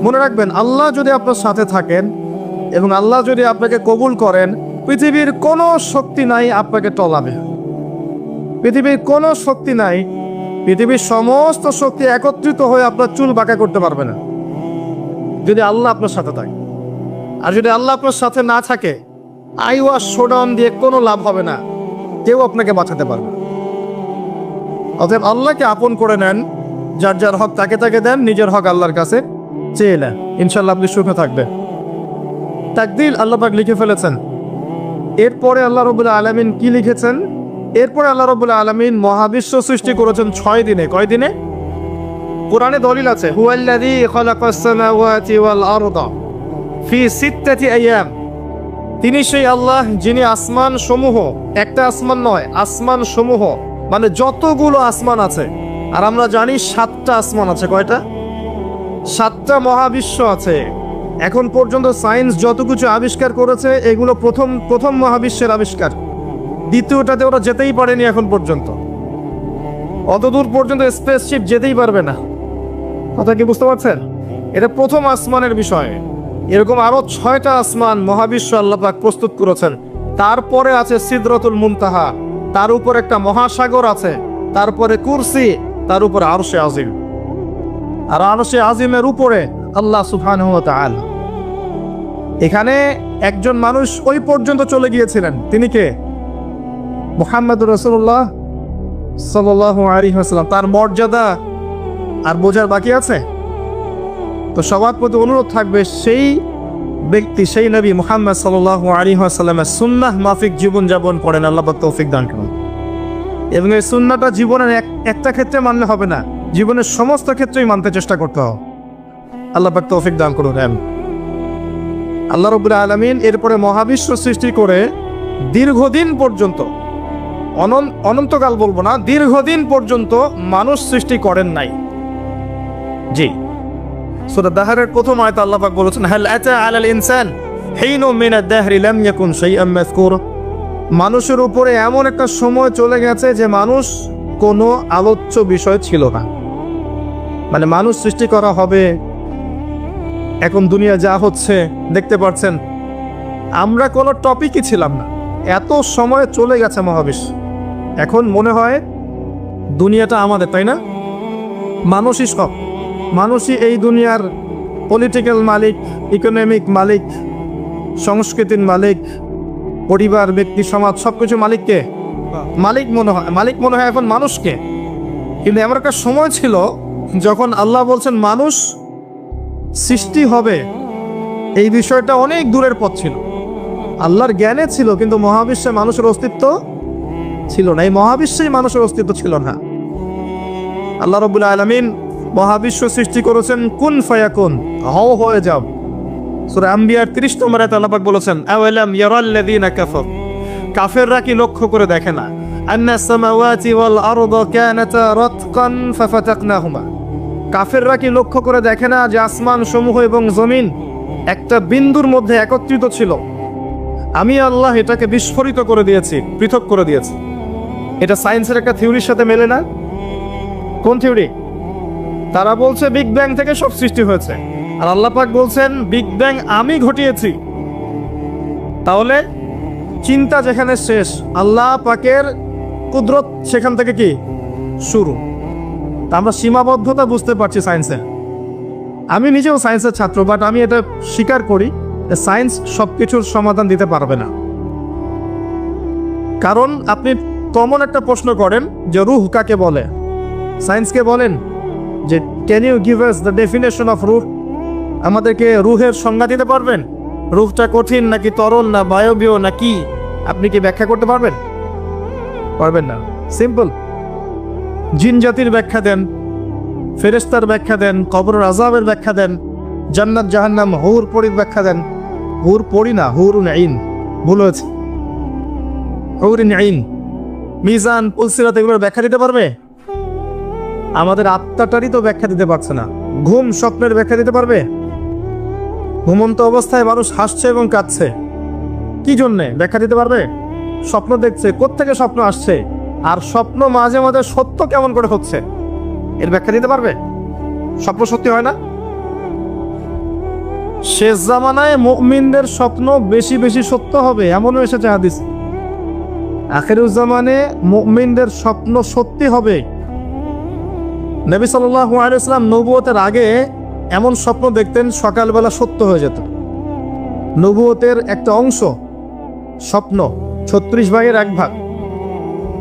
মনে রাখবেন, আল্লাহ যদি আপনার সাথে থাকেন এবং আল্লাহ যদি আপনাকে কবুল করেন, পৃথিবীর কোনো শক্তি নাই আপনাকে টলাবে। পৃথিবীর কোনো শক্তি নাই, পৃথিবীর সমস্ত শক্তি একত্রিত হয়ে আপনার চুল বাঁকা করতে পারবে না, যদি আল্লাহ আপনার সাথে থাকে। আর যদি আল্লাহ আপনার সাথে না থাকে, আইওয়াস শোডাউন দিয়ে কোনো লাভ হবে না, কেউ আপনাকে বাঁচাতে পারবে। অতএব আল্লাহকে আপন করে নেন, যার যার হক তাকে তাকে দেন, নিজের হক আল্লাহর কাছে চেয়ে নেন, ইনশাল্লাহ আপনি সুখে থাকবেন। তাকদীর আল্লাহ পাক লিখে ফেলেছেন। এরপরে আল্লাহ রাব্বুল আলামিন কি লিখেছেন? এরপরে আল্লাহ রাব্বুল আলামিন মহাবিশ্ব সৃষ্টি করেছেন 6 দিনে। কয় দিনে? কোরআনে দলিল আছে, হুয়াল্লাযী খালাকাস সামাওয়াতি ওয়াল আরদা ফি সিত্তাতি আইয়াম। তিনি সেই আল্লাহ যিনি আসমান সমূহ, একটা আসমান নয়, আসমান সমূহ মানে যতগুলো আসমান আছে, আর আমরা জানি 7টা আসমান আছে। কয়টা? 7টা মহাবিশ্ব আছে। এখন পর্যন্ত সায়েন্স যত কিছু আবিষ্কার করেছে, এগুলো প্রথম মহাবিশ্বের আবিষ্কার। দ্বিতীয়টাতে ওরা যেতেই পারেনি এখন পর্যন্ত, অতদূর পর্যন্ত স্পেসশিপ যেতেই পারবে না। কথা কি বুঝতে পারছেন? এটা প্রথম আসমানের বিষয়। এরকম আরো 6টা আসমান মহাবিশ্ব আল্লাহ পাক প্রস্তুত করেছেন। তারপরে আছে সিদরাতুল মুনতাহা, তার উপর একটা মহাসাগর আছে, তারপরে কুরসি, তার উপরে আরশে আজিম, আর আরশে আজিমের উপরে আল্লাহ সুবহানাহু ওয়া তাআলা। এখানে একজন মানুষ ওই পর্যন্ত চলে গিয়েছিলেন, তিনি কে? মুহাম্মদুর রাসূলুল্লাহ সাল্লাল্লাহু আলাইহি ওয়াসাল্লাম। তার মর্যাদা আর বোঝার বাকি আছে? তো সবার প্রতি অনুরোধ থাকবে, সেই ব্যক্তি, সেই নবী মুহাম্মদ সাল্লাল্লাহু আলাইহি ওয়াসাল্লামের সুন্নাহ মাফিক জীবনযাপন করেন, আল্লাহ পাক তৌফিক দান করুন। এবং এই সুন্নাহটা জীবনের একটা ক্ষেত্রে মানলে হবে না, জীবনের সমস্ত ক্ষেত্রেই মানতে চেষ্টা করতে হবে। আল্লাহ পাক তৌফিক দান করুন। আল্লাহ রাব্বুল আলামিন এরপরে মহাবিশ্ব সৃষ্টি করে দীর্ঘদিন পর্যন্ত, অনন্তকাল বলবো না, দীর্ঘদিন পর্যন্ত মানুষ সৃষ্টি করেন নাই। জি, সূরা দাহরের প্রথম আয়াতে আল্লাহ পাক বলেছেন, হাল আতা আলাল ইনসান হিনুম মিনাদ দাহরি লাম ইয়াকুন শাইআম মাযকুর। মানুষের উপরে এমন একটা সময় চলে গেছে যে মানুষ কোনো আলোচ্য বিষয় ছিল না। মানে মানুষ সৃষ্টি করা হবে, এখন দুনিয়া যা হচ্ছে দেখতে পাচ্ছেন, আমরা কোনো টপিকই ছিলাম না, এত সময় চলে গেছে মহাবিশ্ব। এখন মনে হয় দুনিয়াটা আমাদের, তাই না? মানুষই সব, মানুষই এই দুনিয়ার পলিটিক্যাল মালিক, ইকোনমিক মালিক, সংস্কৃতির মালিক, পরিবার, ব্যক্তি, সমাজ, সবকিছু মালিককে মালিক মনে হয় এখন মানুষকে। কিন্তু এমন একটা সময় ছিল যখন আল্লাহ বলছেন মানুষ সৃষ্টি হবে, এই বিষয়টা অনেক দূরের পথ ছিল। আল্লাহর জ্ঞানে ছিল, কিন্তু মহাবিশ্বে মানুষের অস্তিত্ব ছিল না। এই মহাবিশ্বেই মানুষের অস্তিত্ব ছিল না। আল্লাহ রাব্বুল আলামিন মহাবিশ্ব সৃষ্টি করেছেন কুন ফায়াকুন, হও হয়ে যাও। সূরা আম্বিয়ার 30 নম্বর আয়াতে আল্লাহ পাক বলেছেন, আওয়ালাম ইয়ারাল্লাযীনা কাফার, কাফেররা কি লক্ষ্য করে দেখে না, আন্নাস সামাওয়াতি ওয়াল আরদা কানাতা রাতকান ফাফাতাকনাহুমা, কাফেররা কি লক্ষ্য করে দেখে না যে আসমান সমূহ এবং জমিন একটা বিন্দুর মধ্যে একত্রিত ছিল, আমি আল্লাহ এটাকে বিস্ফোরিত করে দিয়েছি, পৃথক করে দিয়েছি। এটা সায়েন্সের একটা থিওরির সাথে মেলে না। কোন থিওরি? তারা বলছে বিগ ব্যাং থেকে সব সৃষ্টি হয়েছে, আর আল্লাহ পাক বলছেন বিগ ব্যাং আমি ঘটিয়েছি। তাহলে চিন্তা যেখানে শেষ, আল্লাহ পাকের কুদরত সেখান থেকে কি শুরু। তা আমরা সীমাবদ্ধতা বুঝতে পারছি সায়েন্সের। আমি নিজেও সায়েন্সের ছাত্র, বাট আমি এটা স্বীকার করি সায়েন্স সবকিছুর সমাধান দিতে পারবে না। কারণ আপনি কমন একটা প্রশ্ন করেন যে রূহ কাকে বলে, সায়েন্সকে বলেন যে can you give us the definition of রূহ, আমাদেরকে রূহের সংজ্ঞা দিতে পারবেন? রূহটা কঠিন নাকি তরল, না বায়বীয় না কি, আপনি কি ব্যাখ্যা করতে পারবেন? পারবেন না। সিম্পল। জিন জাতির ব্যাখ্যা দেন, ফেরেশতার ব্যাখ্যা দেন, কবরের আযাবের ব্যাখ্যা দেন, জান্নাত জাহান্নাম, হুর পরীর ব্যাখ্যা দেন। হুর পরি না, হুরুন আইন, ভুল হয়েছে, হুরুন আইন। মিজান, পুলসিরাত, এগুলোর ব্যাখ্যা দিতে পারবে? আমাদের আত্মাটারই তো ব্যাখ্যা দিতে পারছে না। ঘুম, স্বপ্নের ব্যাখ্যা দিতে পারবে? ঘুমন্ত অবস্থায় মানুষ হাসছে এবং কাঁদছে, কি জন্যে? ব্যাখ্যা দিতে পারবে? স্বপ্ন দেখছে, কোত্থেকে স্বপ্ন আসছে, আর স্বপ্ন মাঝে মাঝে সত্য কেমন করে হচ্ছে, এর ব্যাখ্যা দিতে পারবে? স্বপ্ন সত্যি হয় না, শেষ জামানায় মুমিনদের স্বপ্ন বেশি বেশি সত্য হবে, এমনও এসেছে হাদিস। আখিরুজ্জামানে মুমিনদের স্বপ্ন সত্যি হবে। নবী সাল্লাল্লাহু আলাইহি ওয়াসাল্লাম নবুয়তের আগে এমন স্বপ্ন দেখতেন সকালবেলা সত্য হয়ে যেত। নবুয়তের একটা অংশ স্বপ্ন 36 ভাগের 1 ভাগ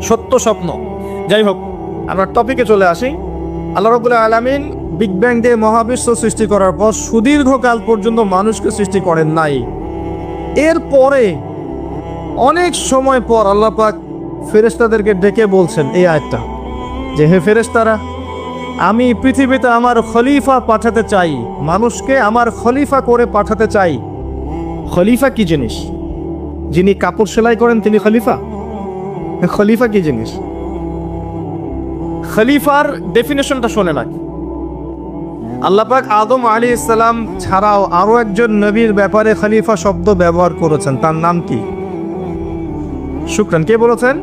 সত্য স্বপ্ন। যাই হোক, আমরা টপিকে চলে আসি। আল্লাহ রাব্বুল আলামিন বিগ ব্যাং দিয়ে মহাবিশ্ব সৃষ্টি করার পর সুদীর্ঘকাল পর্যন্ত মানুষকে সৃষ্টি করেন নাই। এরপরে অনেক সময় পর আল্লাহ পাক ফেরেশতাদেরকে ডেকে বলছেন এই আয়াতটা, যে হে ফেরেশতারা, আমি পৃথিবীতে আমার খলিফা পাঠাতে চাই, মানুষকে আমার খলিফা করে পাঠাতে চাই। খলিফা কি জিনিস? যিনি কাপড় সেলাই করেন তিনি খলিফা? খলিফা কি জিনিস? খলিফার ডেফিনেশনটা শোনে না। আল্লাহ পাক আদম আলাইহিস সালাম ছাড়াও আরো একজন নবীর ব্যাপারে খলিফা শব্দ ব্যবহার করেছেন, তার নাম কি? শুকরান, কে বলেছেন?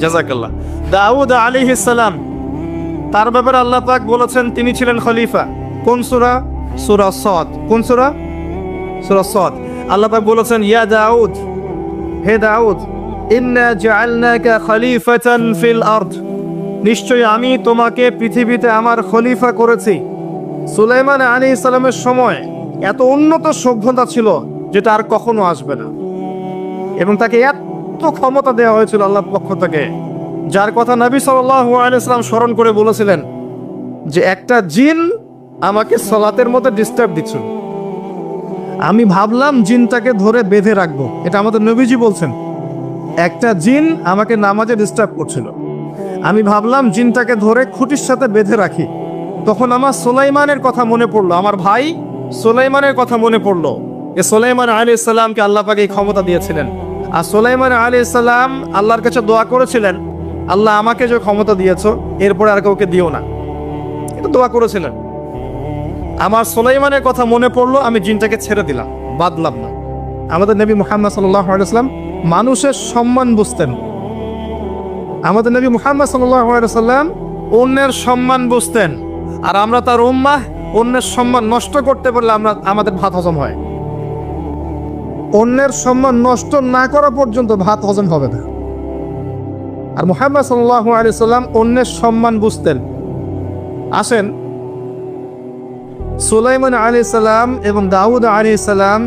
জাযাকাল্লাহ। দাউদ আলাইহিস সালাম, তার ব্যাপারে আল্লাহ পাক বলেছেন তিনি ছিলেন খলিফা। কোন সূরা? সূরা সাদ। কোন সূরা? সূরা সাদ। আল্লাহ পাক বলেছেন, ইয়া দাউদ, হে দাউদ, ইন্না জাআলনাকা খলিফাতান ফিল আরদ, নিশ্চয়ই আমি তোমাকে পৃথিবীতে আমার খলিফা করেছি। সুলাইমান আলাইহিস সালামের সময় এত উন্নত সভ্যতা ছিল যেটা আর কখনো আসবে না, এবং তাকে এত ক্ষমতা দেওয়া হয়েছিল আল্লাহর পক্ষ থেকে, যার কথা নবী সাল্লাল্লাহু আলাইহি সাল্লাম স্মরণ করে বলেছিলেন যে একটা জিন আমাকে সালাতের মধ্যে ডিস্টার্ব দিচ্ছিল, আমি ভাবলাম জিনটাকে ধরে বেঁধে রাখবো। এটা আমাদের নবীজি বলছেন, একটা জিন আমাকে নামাজে ডিস্টার্ব করছিল, আমি ভাবলাম জিনটাকে ধরে খুঁটির সাথে বেঁধে রাখি। তখন আমার সুলাইমানের কথা মনে পড়লো, আমার ভাই সুলাইমানের কথা মনে পড়লো। এ সুলাইমান আলাইহিস সালামকে আল্লাহ পাক এই ক্ষমতা দিয়েছিলেন, আর সুলাইমান আলাইহিস সালাম আল্লাহর কাছে দোয়া করেছিলেন, আল্লাহ আমাকে যে ক্ষমতা দিয়েছো এরপরে আর কাউকে দিও না, এটা দোয়া করেছিলেন। আমার সুলাইমানের কথা মনে পড়লো, আমি জিনটাকে ছেড়ে দিলাম, বাদলাম না। আমাদের নবী মুহাম্মদ সাল্লাল্লাহু আলাইহি ওয়াসাল্লাম মানুষের সম্মান বুঝতেন। আমাদের নবী মুহাম্মদ সাল্লাল্লাহু আলাইহি ওয়াসাল্লাম অন্যের সম্মান বুঝতেন, আর আমরা তার উম্মাহ, অন্যের সম্মান নষ্ট করতে পারলে আমাদের ভাত হজম হয়। অন্যের সম্মান নষ্ট না করা পর্যন্ত ভাত হজম হবে না। আর মুহাম্মদ সাল্লাল্লাহু আলাইহি ওয়াসাল্লাম অন্যের সম্মান বুঝতেন। আসেন, সুলাইমান আলাইহিস সালাম এবং দাউদ আলাইহিস সালাম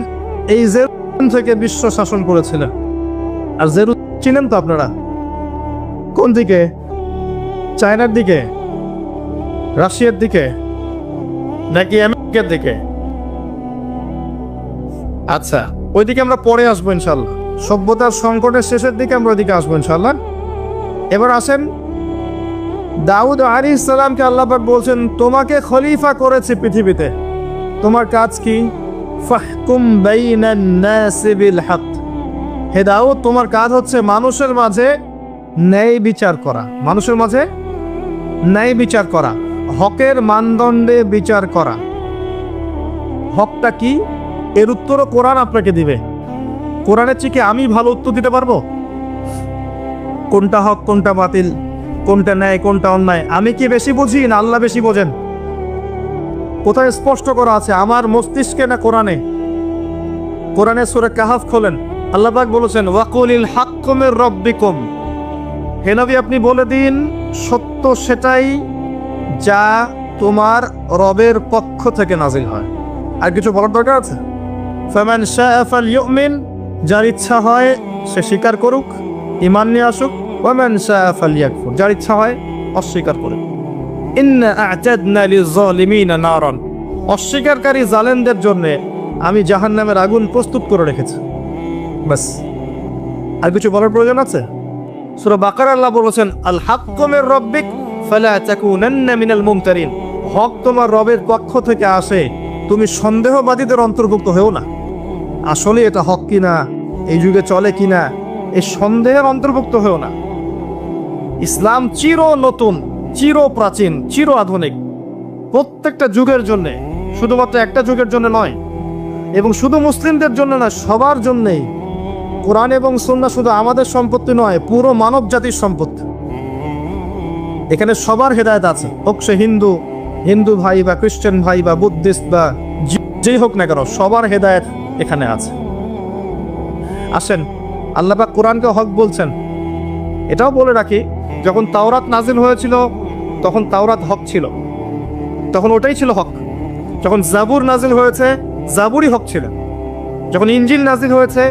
এই জেরুজালেম থেকে বিশ্ব শাসন করেছিলেন। আর জেরুজালেম চিনেন তো আপনারা? কোন দিকে? চায়নার দিকে, রাশিয়ার দিকে, নাকি আমেরিকার দিকে? আচ্ছা, ওইদিকে আমরা পরে আসবো ইনশাল্লাহ। সভ্যতার সংকটের শেষের দিকে আমরা ওইদিকে আসবো ইনশাল্লাহ। এবার আসেন, দাউদ আলাইহিস সালামকে আল্লাহ পাক বলছেন তোমাকে খলিফা করেছি পৃথিবীতে, তোমার কাজ কি? ফাহকুম বাইনান নাসি বিল হক, হে দাউদ তোমার কাজ হচ্ছে মানুষের মাঝে ন্যায় বিচার করা, মানুষের মাঝে ন্যায় বিচার করা, হকের মানদণ্ডে বিচার করা। হকটা কি? এর উত্তরও কোরআন আপনাকে দিবে। কোরআনের চেয়ে কি আমি ভালো উত্তর দিতে পারবো? কোনটা হক, কোনটা বাতিল, কোনটা ন্যায়, কোনটা অন্যায়, আমি কি বেশি বুঝি না আল্লাহ বেশি বোঝেন? কোথায় স্পষ্ট করা আছে? আমার মস্তিষ্কে না কোরআনে? কোরআনে সূরা কাহফ খোলেন, আল্লাহ পাক বলেছেন ওয়াকুলিল হাক্কু মির রাব্বিকুম, হে নবী আপনি বলে দিন সত্য সেটাই যা তোমার রবের পক্ষ থেকে নাজিল হয়। আর কিছু বলার দরকার আছে? ফামান শাআ ফালইউমিন, যার ইচ্ছা হয় সে স্বীকার করুক, ঈমান নিয়ে আসুক। ওয়ামান শাআ ফালইয়াকফুর, যার ইচ্ছা হয় অস্বীকার করুক। ইন্না আ'তাদনা লিয-যালিমিনা নারান, অস্বীকারকারী জালেমদের জন্য আমি জাহান্নামের আগুন প্রস্তুত করে রেখেছি। বাস, আর কিছু বলার প্রয়োজন আছে? সূরা বাকারা আল্লাহ বলেছেন আল হাক্কু মির রাব্বিক ফালা তাকুনান্না মিনাল মুমতারিন, হক তোমার রবের পক্ষ থেকে আসে, তুমি সন্দেহবাদীদের অন্তর্ভুক্ত হও না। আসলে এটা হক কিনা, এই যুগে চলে কিনা, এই সন্দেহের অন্তর্ভুক্ত হও না। ইসলাম চির নতুন, চির প্রাচীন, চির আধুনিক, প্রত্যেকটা যুগের জন্য, শুধুমাত্র একটা যুগের জন্য নয়, এবং শুধু মুসলিমদের জন্য না, সবার জন্যেই। কোরআন এবং সুন্নাহ শুধু আমাদের সম্পত্তি নয়, পুরো মানব জাতির সম্পত্তি। এখানে সবার হেদায়েত আছে, হোক সে হিন্দু ভাই বা খ্রিস্টান ভাই বা বুদ্ধিস্ট বা জিউ যেই হোক না কেন সবার হেদায়েত এখানে আছে। আসেন, আল্লাহ পাক কোরআনকে হক বলছেন। এটাও বলে রাখি, যখন তাওরাত নাজিল হয়েছিল তখন তাওরাত হক ছিল, তখন ওটাই ছিল হক। যখন জাবুর নাজিল হয়েছে জাবুরই হক ছিল। যখন ইনজিল নাজিল হয়েছে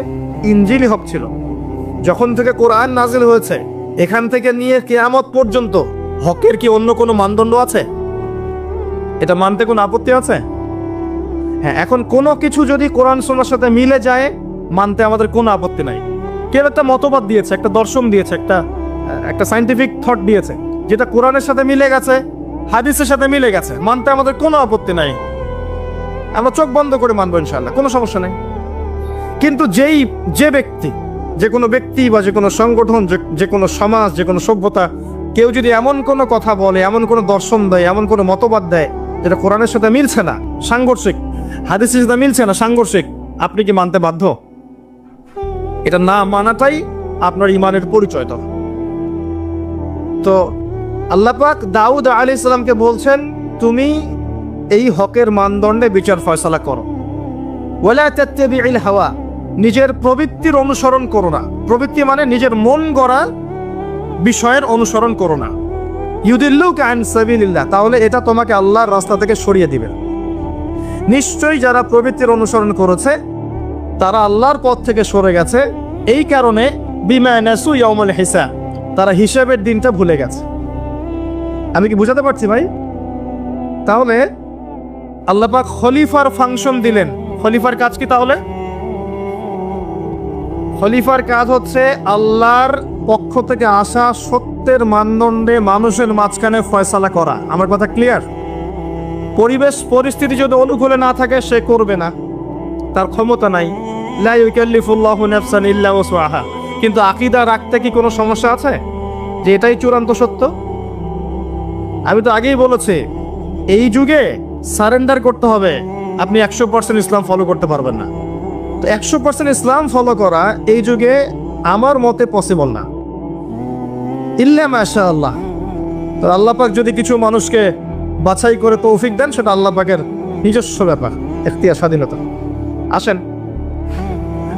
ইনজিলই হক ছিল। যখন থেকে কোরআন নাজিল হয়েছে এখান থেকে নিয়ে কিয়ামত পর্যন্ত হকের কি অন্য কোনো মানদণ্ড আছে? এটা মানতে কোনো আপত্তি আছে? হ্যাঁ, এখন কোনো কিছু যদি কোরআন সুন্নাহর সাথে মিলে যায় মানতে আমাদের কোনো আপত্তি নাই। কেউ একটা মতবাদ দিয়েছে, একটা দর্শন দিয়েছে, একটা সায়েন্টিফিক থট দিয়েছে, যেটা কোরআনের সাথে মিলে গেছে, হাদিসের সাথে মিলে গেছে, মানতে আমাদের কোনো আপত্তি নাই। আমরা চোখ বন্ধ করে মানবো ইনশাআল্লাহ, কোনো সমস্যা নেই। কিন্তু যে কোনো ব্যক্তি বা যে কোনো সংগঠন, যে কোনো সমাজ, যে কোনো সভ্যতা, কেউ যদি এমন কোনো কথা বলে, এমন কোনো দর্শন দেয়, এমন কোনো মতবাদ দেয় যেটা কোরআনের সাথে মিলছে না, সাংঘর্ষিক, হাদিসের সাথে মিলছে না, সাংঘর্ষিক, আপনি কি মানতে বাধ্য? এটা না মানাটাই আপনার ইমানের পরিচয়। তো আল্লাহ পাক দাউদ আলাইহিস সালামকে বলছেন, তুমি এই হকের মানদণ্ডে বিচার ফয়সালা করো। ওয়ালা তাত্তাবিউল হাওয়া, নিজের প্রবৃত্তির অনুসরণ করো না। প্রবৃত্তি মানে নিজের মন গড়া বিষয়ের অনুসরণ করো না। ইউদিল্লুকা আন সাবিলিল্লাহ, তাহলে এটা তোমাকে আল্লাহর রাস্তা থেকে সরিয়ে দিবে। নিশ্চয়ই যারা প্রবৃত্তির অনুসরণ করেছে তারা আল্লাহর পথ থেকে সরে গেছে। এই কারণে বিমা নাসু ইয়াউমুল হিসাব, তারা হিসাবের দিনটা ভুলে গেছে। আমি কি বুঝাতে পারছি ভাই? তাহলে আল্লাহ পাক খলিফার ফাংশন দিলেন। খলিফার কাজ কি তাহলে? খলিফার কাজ হচ্ছে আল্লাহর পক্ষ থেকে আসা সত্যের মানদণ্ডে মানুষের মাঝখানে ফয়সালা করা। আমার কথা ক্লিয়ার? পরিবেশ পরিস্থিতি যদি অনুকূলে না থাকে সে করবে না, তার ক্ষমতা নাই। লা ইউকাল্লিফুল্লাহু নাফসান ইল্লা উসআহা। কিন্তু আকীদা রাখতে কি কোনো সমস্যা আছে যে এটাই চূড়ান্ত সত্য? আমি তো আগেই বলেছি, এই যুগে সারেন্ডার করতে হবে। আপনি 100% ইসলাম ফলো করতে পারবেন না। তো 100% ইসলাম ফলো করা এই যুগে আমার মতে পসিবল না, ইল্লা মাশাআল্লাহ। তো আল্লাহ পাক যদি কিছু মানুষকে বাছাই করে তৌফিক দেন, সেটা আল্লাহ পাকের নিজস্ব ব্যাপার, ইখতিয়ার, স্বাধীনতা। আসেন,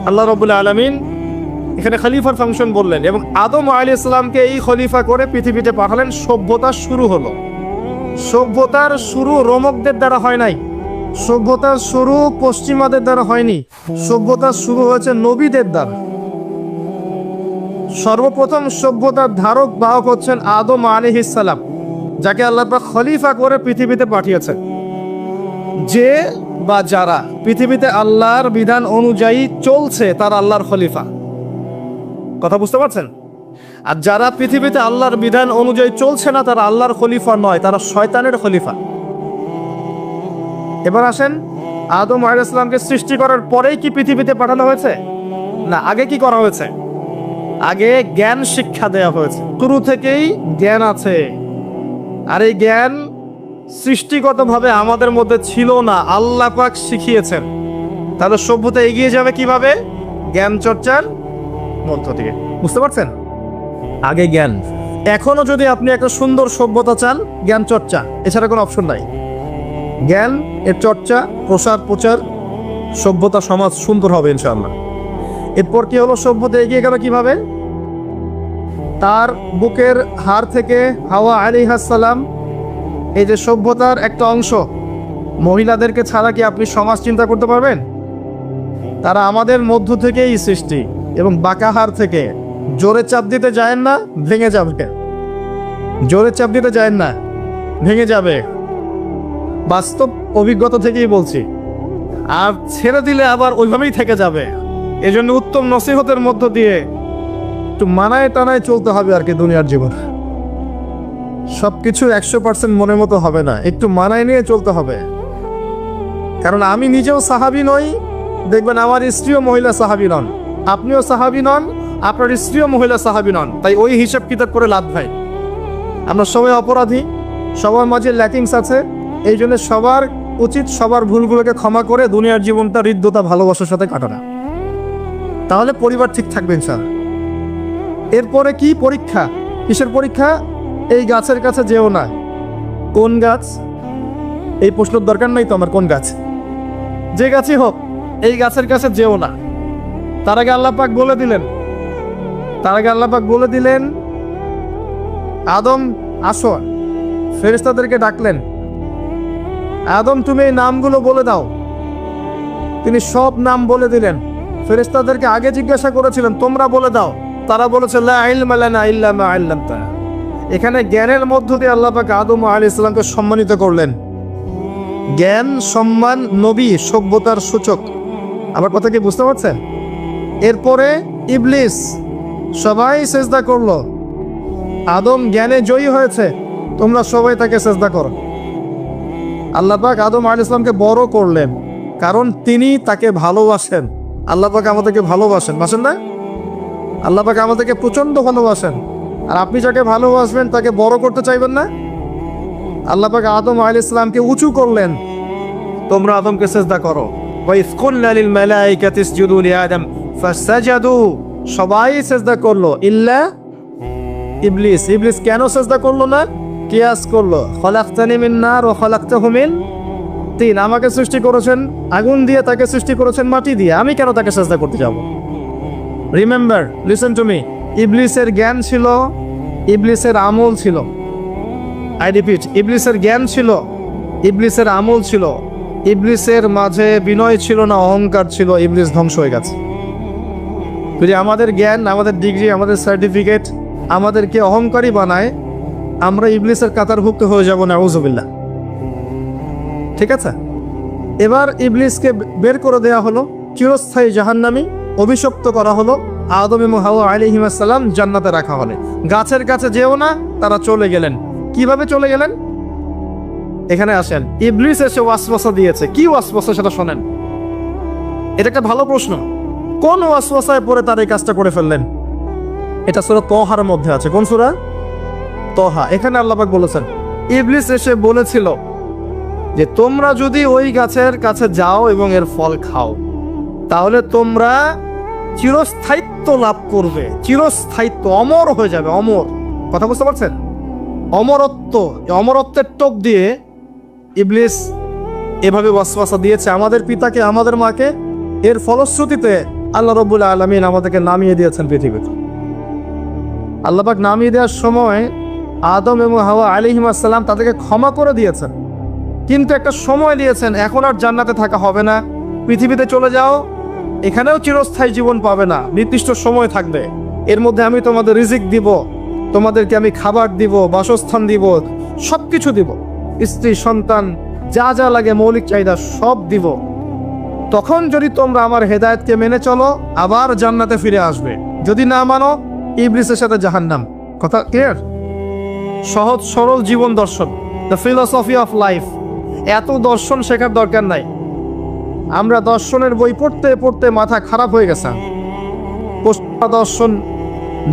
আল্লাহ রাব্বুল আলামিন এখানে খলিফার ফাংশন বললেন এবং আদম আলাইহিস সালামকে এই খলিফা করে পৃথিবীতে পাঠালেন। সভ্যতা শুরু হলো। সভ্যতার শুরু রোমকদের দ্বারা হয় নাই, সভ্যতার শুরু পশ্চিমাদের দ্বারা হয়নি, সভ্যতার শুরু হয়েছে নবীদের দ্বারা। সর্বপ্রথম সভ্যতার ধারক বাহক হচ্ছেন আদম আলাইহিস সালাম, যাকে আল্লাহ পাক খলিফা করে পৃথিবীতে পাঠিয়েছেন। যে বা যারা পৃথিবীতে আল্লাহর বিধান অনুযায়ী চলছে তারা আল্লাহর খলিফা। কথা বুঝতে পারছেন? আর যারা পৃথিবীতে আল্লাহর বিধান অনুযায়ী চলছে না তারা আল্লাহর খলিফা নয়, তারা শয়তানের খলিফা। এবার আসেন, আদম আলাইহিস সালামকে সৃষ্টি করার পরেই কি পৃথিবীতে পাঠানো হয়েছে? না, আগে কি করা হয়েছে? আগে জ্ঞান শিক্ষা দেওয়া হয়েছে। শুরু থেকেই জ্ঞান আছে, আর এই জ্ঞান সৃষ্টিগতভাবে আমাদের মধ্যে ছিল না, আল্লাহ পাক শিখিয়েছেন। তাহলে সভ্যতা এগিয়ে যাবে কিভাবে? জ্ঞান চর্চার মধ্য দিয়ে। বুঝতে পারছেন? আগে জ্ঞান। এখনো যদি আপনি একটা সুন্দর সভ্যতা চান, জ্ঞান চর্চা এছাড়া কোনো অপশন নাই। জ্ঞান এর চর্চা, প্রসার প্রচার, সভ্যতা সমাজ সুন্দর হবে ইনশাআল্লাহ। এরপর কি হলো? সভ্যতা এগিয়ে গেল কিভাবে? তার বুকের হাড় থেকে হাওয়া আলাইহিস সালাম, এই যে সভ্যতার একটা অংশ, মহিলাদেরকে ছাড়া কি আপনি সমাজ চিন্তা করতে পারবেন? তারা আমাদের মধ্য থেকেই সৃষ্টি এবং বাঁকা হাড় থেকে। জোরে চাপ দিতে যায়েন না, ভেঙে যাবে। জোরে চাপ দিতে যায়েন না, ভেঙে যাবে। বাস্তব অভিজ্ঞতা থেকেই বলছি। আর ছেড়ে দিলে আবার ওইভাবেই থেকে যাবে। এজন্য উত্তম নসিহতের মধ্য দিয়ে একটু মানায় টানায় চলতে হবে আর কি। দুনিয়ার জীবন সবকিছু 100% মনের মতো হবে না, একটু মানায় নিয়ে চলতে হবে। কারণ আমি নিজেও সাহাবী নই, দেখবেন আমার স্ত্রীও মহিলা সাহাবী নন, আপনিও সাহাবী নন, আপনার স্ত্রীও মহিলা সাহাবী নন। তাই ওই হিসাব কিতাব করে লাভ ভাই। আমরা সবাই অপরাধী, সবার মাঝে ল্যাকিংস আছে। এই জন্য সবার উচিত সবার ভুলগুলোকে ক্ষমা করে দুনিয়ার জীবনটা হৃদ্যতা ভালোবাসার সাথে কাটানো। তাহলে পরিবার ঠিক থাকবে ইনশাআল্লাহ। এরপরে কি? পরীক্ষা। কিসের পরীক্ষা? এই গাছের কাছে যেও না। কোন গাছ? এই প্রশ্নের দরকার নাই তো আমার, কোন গাছ? যে গাছই হোক, এই গাছের কাছে যেও না। তার আগে আল্লাহ পাক বলে দিলেন আদম আসো। ফেরেশতাদেরকে ডাকলেন, আদম তুমি এই নামগুলো বলে দাও। তিনি সব নাম বলে দিলেন। ফেরেশতাদেরকে আগে জিজ্ঞাসা করেছিলেন তোমরা বলে দাও, তারা বলেছে লা ইলমা লানা ইল্লা মা আল্লামতা। এখানে জ্ঞানের মধ্য দিয়ে আল্লাহ পাক আদম আলাইহিস সালামকে সম্মানিত করলেন। জ্ঞান, সম্মান, নবী, সভ্যতার সূচক। আমার কথা কি বুঝতে পারছেন? এরপরে ইবলিস, সবাই সেজদা করলো। আদম জ্ঞানে জয়ী হয়েছে, তোমরা সবাই তাকে সেজদা করো। আল্লাহ পাক আদম আলাইহিস সালামকে বড় করলেন, কারণ তিনি তাকে ভালোবাসেন। আল্লাহ পাক আমাদেরকে ভালোবাসেন, বাসেন না? আল্লাহ পাক আমাদেরকে প্রচন্ড ভালোবাসেন। আর আপনি যাকে ভালোবাসবেন তাকে বড় করতে চাইবেন না? আল্লাহ পাক আদম আলাইহিস সালামকে উঁচু করলেন, তোমরা আদমকে সিজদা করো। ওয়া ইয কুলনা লিল মালাইকাতি ইসজুদু লিআদম ফাসাজাদু, সবাই সিজদা করলো ইল্লা ইবলিস। ইবলিস কেন সিজদা করলো না? কিয়াস করলো, খলাকতানি মিন নার ওয়া খলাকতাহু মিন তিন। আমাকে সৃষ্টি করেছেন আগুন দিয়ে, তাকে সৃষ্টি করেছেন মাটি দিয়ে, আমি কেন তাকে সিজদা করতে যাব? রিমেম্বার, লিসেন টু মি, ইবলিসের জ্ঞান ছিল, ইবলিসের আমল ছিল। আই রিপিট, ইবলিসের জ্ঞান ছিল, ইবলিসের আমল ছিল। ইবলিসের মাঝে বিনয় ছিল না, অহংকার ছিল। ইবলিস ধ্বংস হয়ে গেছে। যদি আমাদের জ্ঞান, আমাদের ডিগ্রি, আমাদের সার্টিফিকেট আমাদেরকে অহংকারী বানায়, আমরা ইবলিসের কাতারভুক্ত হয়ে যাব, নাউযুবিল্লাহ। ঠিক আছে? এবার ইবলিসকে বের করে দেয়া হলো, চিরস্থায়ী জাহান্নামী, অভিশপ্ত করা হলো। আদম এবং হাওয়া আলাইহিস সালাম জান্নাতে রাখা হলে। গাছের কাছে যেও না, তারা চলে গেলেন। কিভাবে চলে গেলেন? এখানে আসেন। ইবলিস এসে ওয়াসওয়াসা দিয়েছে। কি ওয়াসওয়াসা সেটা শোনেন। এটা একটা ভালো প্রশ্ন। কোন ওয়াসওয়াসায় পড়ে তার এই কাজটা করে ফেললেন? এটা সূরা তহার মধ্যে আছে। কোন সূরা? তহা। এখানে আল্লাহ পাক বলেছেন, ইবলিস এসে বলেছিল যে তোমরা যদি ওই গাছের কাছে যাও এবং এর ফল খাও, তাহলে তোমরা চিরস্থায়িত্ব লাভ করবে। চিরস্থায়িত্ব, অমর হয়ে যাবে, অমর। কথা বুঝতে পারছেন? অমরত্ব। অমরত্বের টোপ দিয়ে ইবলিস এভাবে ওয়াসওয়াসা দিয়েছে আমাদের পিতাকে, আমাদের মাকে। এর ফলশ্রুতিতে আল্লাহ রাব্বুল আলামিন আমাদেরকে নামিয়ে দিয়েছেন পৃথিবীতে। আল্লাহ পাক নামিয়ে দেওয়ার সময় আদম এবং হাওয়া আলাইহিস সালাম তাদেরকে ক্ষমা করে দিয়েছেন, কিন্তু একটা সময় দিয়েছেন, এখন আর জান্নাতে থাকা হবে না, পৃথিবীতে চলে যাও, এখানেও চিরস্থায়ী জীবন পাবে না, নির্দিষ্ট সময় থাকবে। এর মধ্যে আমি তোমাদের রিজিক দিব, তোমাদেরকে আমি খাবার দিব, বাসস্থান দিব, সব কিছু দিব, স্ত্রী সন্তান যা যা লাগে মৌলিক চাহিদা সব দিব। তখন যদি তোমরা আমার হেদায়েতকে মেনে চলো, আবার জান্নাতে ফিরে আসবে। যদি না মানো, ইবলিসের সাথে জাহান্নাম। কথা ক্লিয়ার? সহজ সরল জীবন দর্শন, দ্য ফিলসফি অফ লাইফ। এত দর্শন শেখার দরকার নাই। আমরা দর্শনের বই পড়তে পড়তে মাথা খারাপ হয়ে গেছে। পশ্চিমা দর্শন,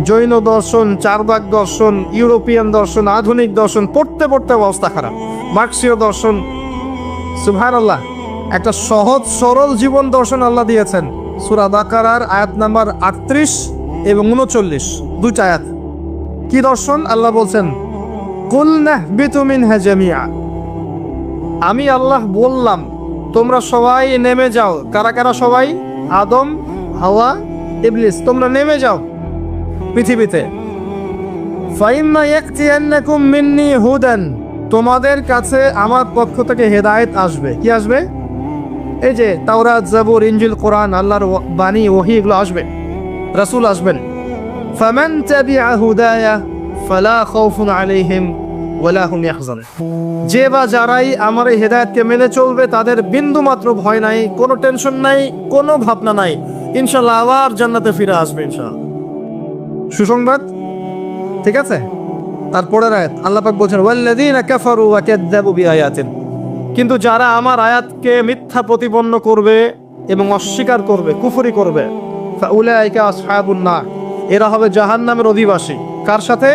জৈন দর্শন, চারবাক দর্শন, ইউরোপিয়ান দর্শন, আধুনিক দর্শন পড়তে পড়তে অবস্থা খারাপ। মার্কসীয় দর্শন। সুবহানাল্লাহ, একটা সহজ সরল জীবন দর্শন আল্লাহ দিয়েছেন। সূরা বাকারার আয়াত নাম্বার 38 এবং 39, দুইটা আয়াত। কি দর্শন? আল্লাহ বলছেন, কুল নাহবিতু মিনহা জামিআ। আমি আল্লাহ বললাম তোমরা সবাই নেমে যাও। কারা কারা সবাই? আদম, হাওয়া, ইবলিস। তোমরা নেমে যাও পৃথিবীতে। ফাইম্মা ইয়াকতিয়ান্নাকুম মিন্নি হুদান, তোমাদের কাছে আমার পক্ষ থেকে হেদায়েত আসবে। কি আসবে? এই যে তাওরাত, জাবুর, ইনজিল, কোরআন, আল্লাহর বাণী, ওহী, এগুলো আসবে। রাসূল আসবেন। ফামান তাবিআ হুদায়া ফালা খাউফুন আলাইহিম ওয়ালা হুম ইয়াহজানুন। যে বা যারাই আমার এই হেদায়েতকে মেনে চলবে, তাদের বিন্দু মাত্র ভয় নাই, কোনো টেনশন নাই, কোনো ভাবনা নাই। ইনশাআল্লাহ আবার জান্নাতে ফিরে আসবে ইনশাআল্লাহ। সুসংবাদ। ঠিক আছে? তারপরের আয়াত আল্লাহ পাক বলছেন, ওয়াল্লাযীনা কাফারু ওয়া কাযযাবু বিআয়াতিন। কিন্তু যারা আমার আয়াতকে মিথ্যা প্রতিপন্ন করবে এবং অস্বীকার করবে, কুফরি করবে, ফাউলাইকা আসহাবুন নার, এরা হবে জাহান্নামের অধিবাসী। কার সাথে?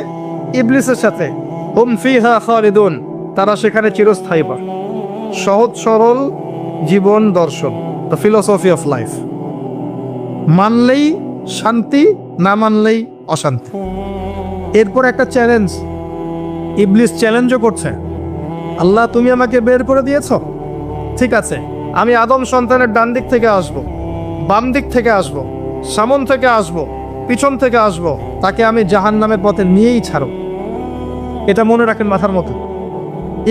ইবলিসের সাথে। হুম ফিহা খালিদুন, তারা সেখানে চিরস্থায়ী পাবে। সহজ সরল জীবন দর্শন, দ্য ফিলসফি অফ লাইফ। মানলেই শান্তি, না মানলেই অশান্তি। এরপর একটা চ্যালেঞ্জ। ইবলিস চ্যালেঞ্জও করছে, আল্লাহ তুমি আমাকে বের করে দিয়েছ, ঠিক আছে, আমি আদম সন্তানের ডান দিক থেকে আসব, বাম দিক থেকে আসব, সামন থেকে আসব, পিছন থেকে আসব, তাকে আমি জাহান্নামের পথে নিয়েই ছাড়ব। এটা মনে রাখেন মাথার মতো।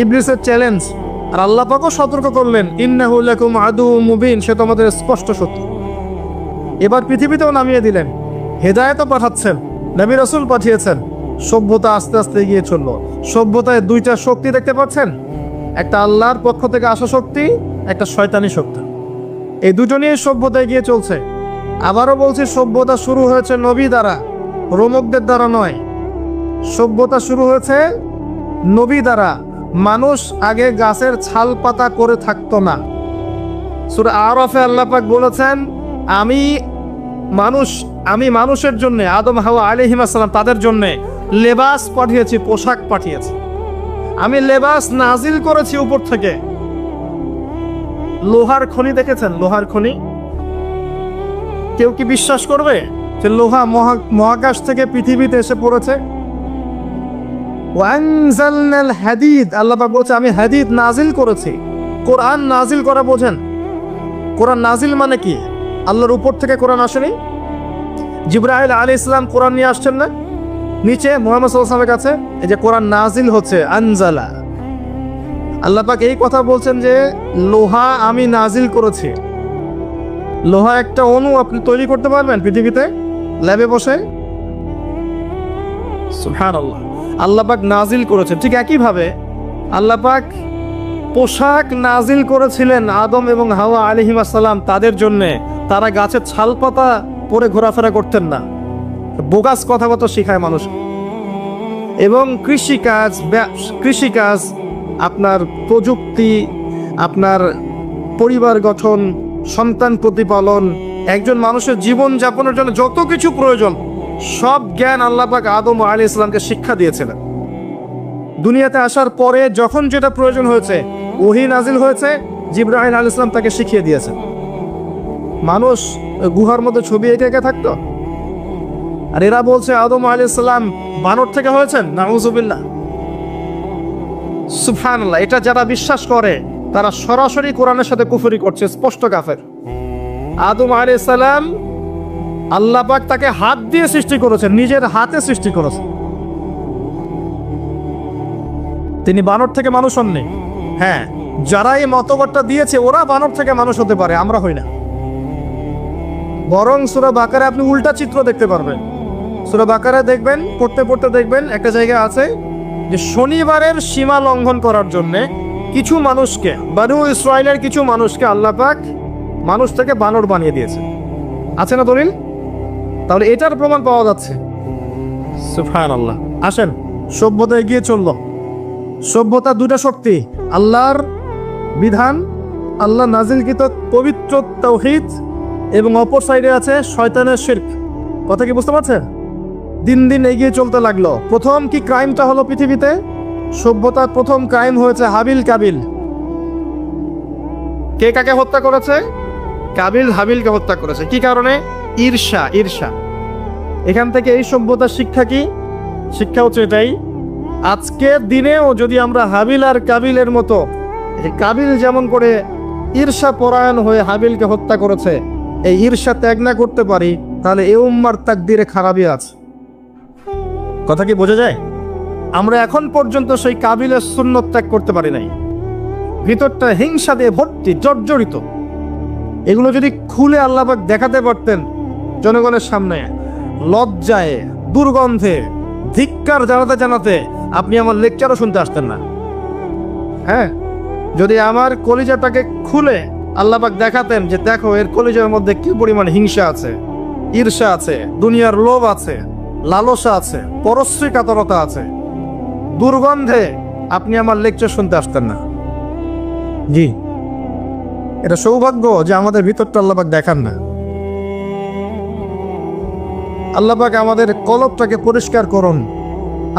ইবলিসের চ্যালেঞ্জ, আর আল্লাহ পাকও সতর্ক করলেন, ইন্নাহু লাকুম আদুউম মুবিন, সে তোমাদের স্পষ্ট শত্রু। এবার পৃথিবীতেও নামিয়ে দিলেন, হেদায়েতও পাঠাচ্ছেন, নবী রাসূল পাঠিয়েছেন। সভ্যতা আস্তে আস্তে এগিয়ে চললো। সভ্যতায় দুইটা শক্তি দেখতে পাচ্ছেন, একটা আল্লাহর পক্ষ থেকে আসা শক্তি, একটা শয়তানি শক্তি। এই দুটো নিয়ে সভ্যতা এগিয়ে চলছে। আবারও বলছি, সভ্যতা শুরু হয়েছে নবী দ্বারা, রোমকদের দ্বারা নয়। সভ্যতা শুরু হয়েছে নবী দ্বারা। মানুষ আগে গাছের ছাল পাতা করে থাকতো না। সূরা আরাফে আল্লাহ পাক বলেছেন, আমি মানুষের জন্য, আদম হাওয়া আলাইহিস সালাম তাদের জন্য লেবাস পাঠিয়েছি, পোশাক পাঠিয়েছি। আমি লেবাস নাজিল করেছি উপর থেকে। লোহার খনি দেখেছেন? লোহার খনি কেউ কি বিশ্বাস করবে যে লোহা মহাকাশ থেকে পৃথিবীতে এসে পড়েছে? ওয়ানজালনাল হাদিদ, আল্লাহ পাক বলছে আমি হাদিদ নাজিল করেছি। কোরআন নাজিল করা বোঝেন? কোরআন নাজিল মানে কি? আল্লাহর উপর থেকে কোরআন আসেনি? জিবরাইল আলাইহিস সালাম কোরআন নিয়ে আসছেন না নিচে মুহাম্মদ সাল্লাল্লাহু আলাইহি ওয়াসাল্লামের কাছে? এই যে কোরআন নাজিল হচ্ছে, আনজালা। আল্লাহ পাক এই কথা বলছেন যে লোহা আমি নাজিল করেছি। লোহা একটা অণু আপনি তৈরি করতে পারবেন পৃথিবীতে ল্যাবে বসে? সুবহানাল্লাহ। আল্লাহ পাক নাজিল করেছেন। ঠিক একইভাবে আল্লাহ পাক পোশাক নাজিল করেছিলেন আদম এবং হাওয়া আলাইহিস সালাম তাদের জন্য। তারা গাছের ছাল পাতা পরে ঘোরাফেরা করতেন না। বোগাস কথাবার্তা শিখায় মানুষ। এবং কৃষিকাজ, আপনার প্রযুক্তি, আপনার পরিবার গঠন, সন্তান প্রতিপালন, একজন মানুষের জীবন যাপনের জন্য যত কিছু প্রয়োজন, সব জ্ঞান আল্লাহ পাক আদম আলাইহিস সালামকে শিক্ষা দিয়েছিলেন। দুনিয়াতে আসার পরে যখন যেটা প্রয়োজন হয়েছে, ওহী নাজিল হয়েছে, জিবরাইল আলাইহিস সালাম তাকে শিখিয়ে দিয়েছেন। মানুষ গুহার মধ্যে ছবি এঁকে থাকতো, আর এরা বলছে আদম আলাইহিস সালাম বানর থেকে হয়েছেন। নাউযুবিল্লাহ, সুবহানাল্লাহ। এটা যারা বিশ্বাস করে তারা সরাসরি কোরআনের সাথে কুফরি করছে, স্পষ্ট কাফের। আদম আলাইহিস সালাম আল্লাহ পাক তাকে হাত দিয়ে সৃষ্টি করেছেন, নিজের হাতে সৃষ্টি করেছেন। তিনি বানর থেকে মানুষ হননি। হ্যাঁ, যারা এই মতবাদটা দিয়েছে ওরা বানর থেকে মানুষ হতে পারে, আমরা হই না। বরং সূরা বাকারা আপনি উল্টা চিত্র দেখতে পারবেন। সূরা বাকারা দেখবেন, পড়তে পড়তে দেখবেন একটা জায়গা আছে যে শনিবারের সীমা লঙ্ঘন করার জন্য কিছু মানুষকে, বনু ইসরাইলের কিছু মানুষকে আল্লাহ পাক মানুষ থেকে বানর বানিয়ে দিয়েছে। আছে না দলিল? তাহলে এটার প্রমাণ পাওয়া যাচ্ছে। সুবহানাল্লাহ। আসেন, সভ্যতা এগিয়ে চলল। সভ্যতা দুটা শক্তি, আল্লাহর বিধান, আল্লাহ নাজিলকৃত পবিত্র তাওহীদ, এবং অপর সাইডে আছে শয়তানের শিরক। কথা কি বুঝতে পারছেন? দিন দিন এগিয়ে চলতে লাগলো। প্রথম কি ক্রাইমটা হলো পৃথিবীতে? সভ্যতার প্রথম ক্রাইম হয়েছে হাবিল কাবিল। কে কাকে হত্যা করেছে? কাবিল হাবিলকে হত্যা করেছে। কি কারণে? ঈর্ষা। এখান থেকে এই সভ্যতার শিক্ষা কি? শিক্ষা হচ্ছে এটাই, আজকের দিনেও যদি আমরা হাবিল আর কাবিলের মতো, কাবিল যেমন করে ঈর্ষা পরায়ণ হয়ে হাবিলকে হত্যা করেছে, এই ঈর্ষা ত্যাগ না করতে পারি, তাহলে এই উম্মার তাকদীরে খারাপই আছে। কথা কি বোঝা যায়? আমরা এখন পর্যন্ত সেই কাবিলের সুন্নত ত্যাগ করতে পারি নাই। ভিতরটা হিংসা দিয়ে ভর্তি, জর্জরিত। এগুলো যদি খুলে আল্লাহ পাক দেখাতে পারতেন জনগণের সামনে, লজ্জায়, দুর্গন্ধে, ধিক্কার জানাতে আপনি আমার লেকচারও শুনতে আসতেন না। হ্যাঁ, যদি আমার কলিজাটাকে খুলে আল্লাহ পাক দেখাতেন যে দেখো এর কলিজার মধ্যে কি পরিমাণ হিংসা আছে, ঈর্ষা আছে, দুনিয়ার লোভ আছে, লালসা আছে, পরশ্রী কাতরতা আছে, দুর্গন্ধে, আপনি আমার লেকচার শুনতে আসতেন না। জি, এটা সৌভাগ্য যে আমাদের ভিতরটা আল্লাহ পাক দেখান না। আল্লাহ পাক আমাদের কলবটাকে পরিষ্কার করুন,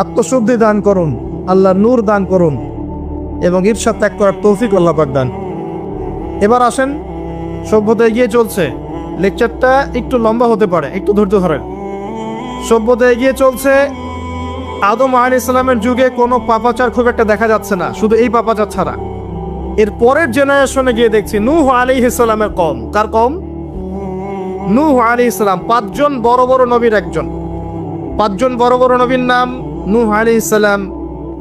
আত্মশুদ্ধি দান করুন, আল্লাহ নূর দান করুন, এবং ঈর্ষা ত্যাগ করার তৌফিক আল্লাহ পাক দান। এবার আসেন, সভ্যতা এগিয়ে চলছে। লেকচারটা একটু লম্বা হতে পারে, একটু ধৈর্য ধরেন। সভ্যতা এগিয়ে চলছে। আদম আলাইহিস সালামের যুগে কোনো পাপাচার খুব একটা দেখা যাচ্ছে না, শুধু এই পাপাচার ছাড়া। এর পরের জেনারেশনে গিয়ে দেখছি নূহ আলাইহিস সালামের কওম। কার কওম? নূহ আলাইহিস সালাম। 5 জন বড় বড় নবীর একজন। 5 জন বড় বড় নবীর নাম নূহ আলাইহিস সালাম,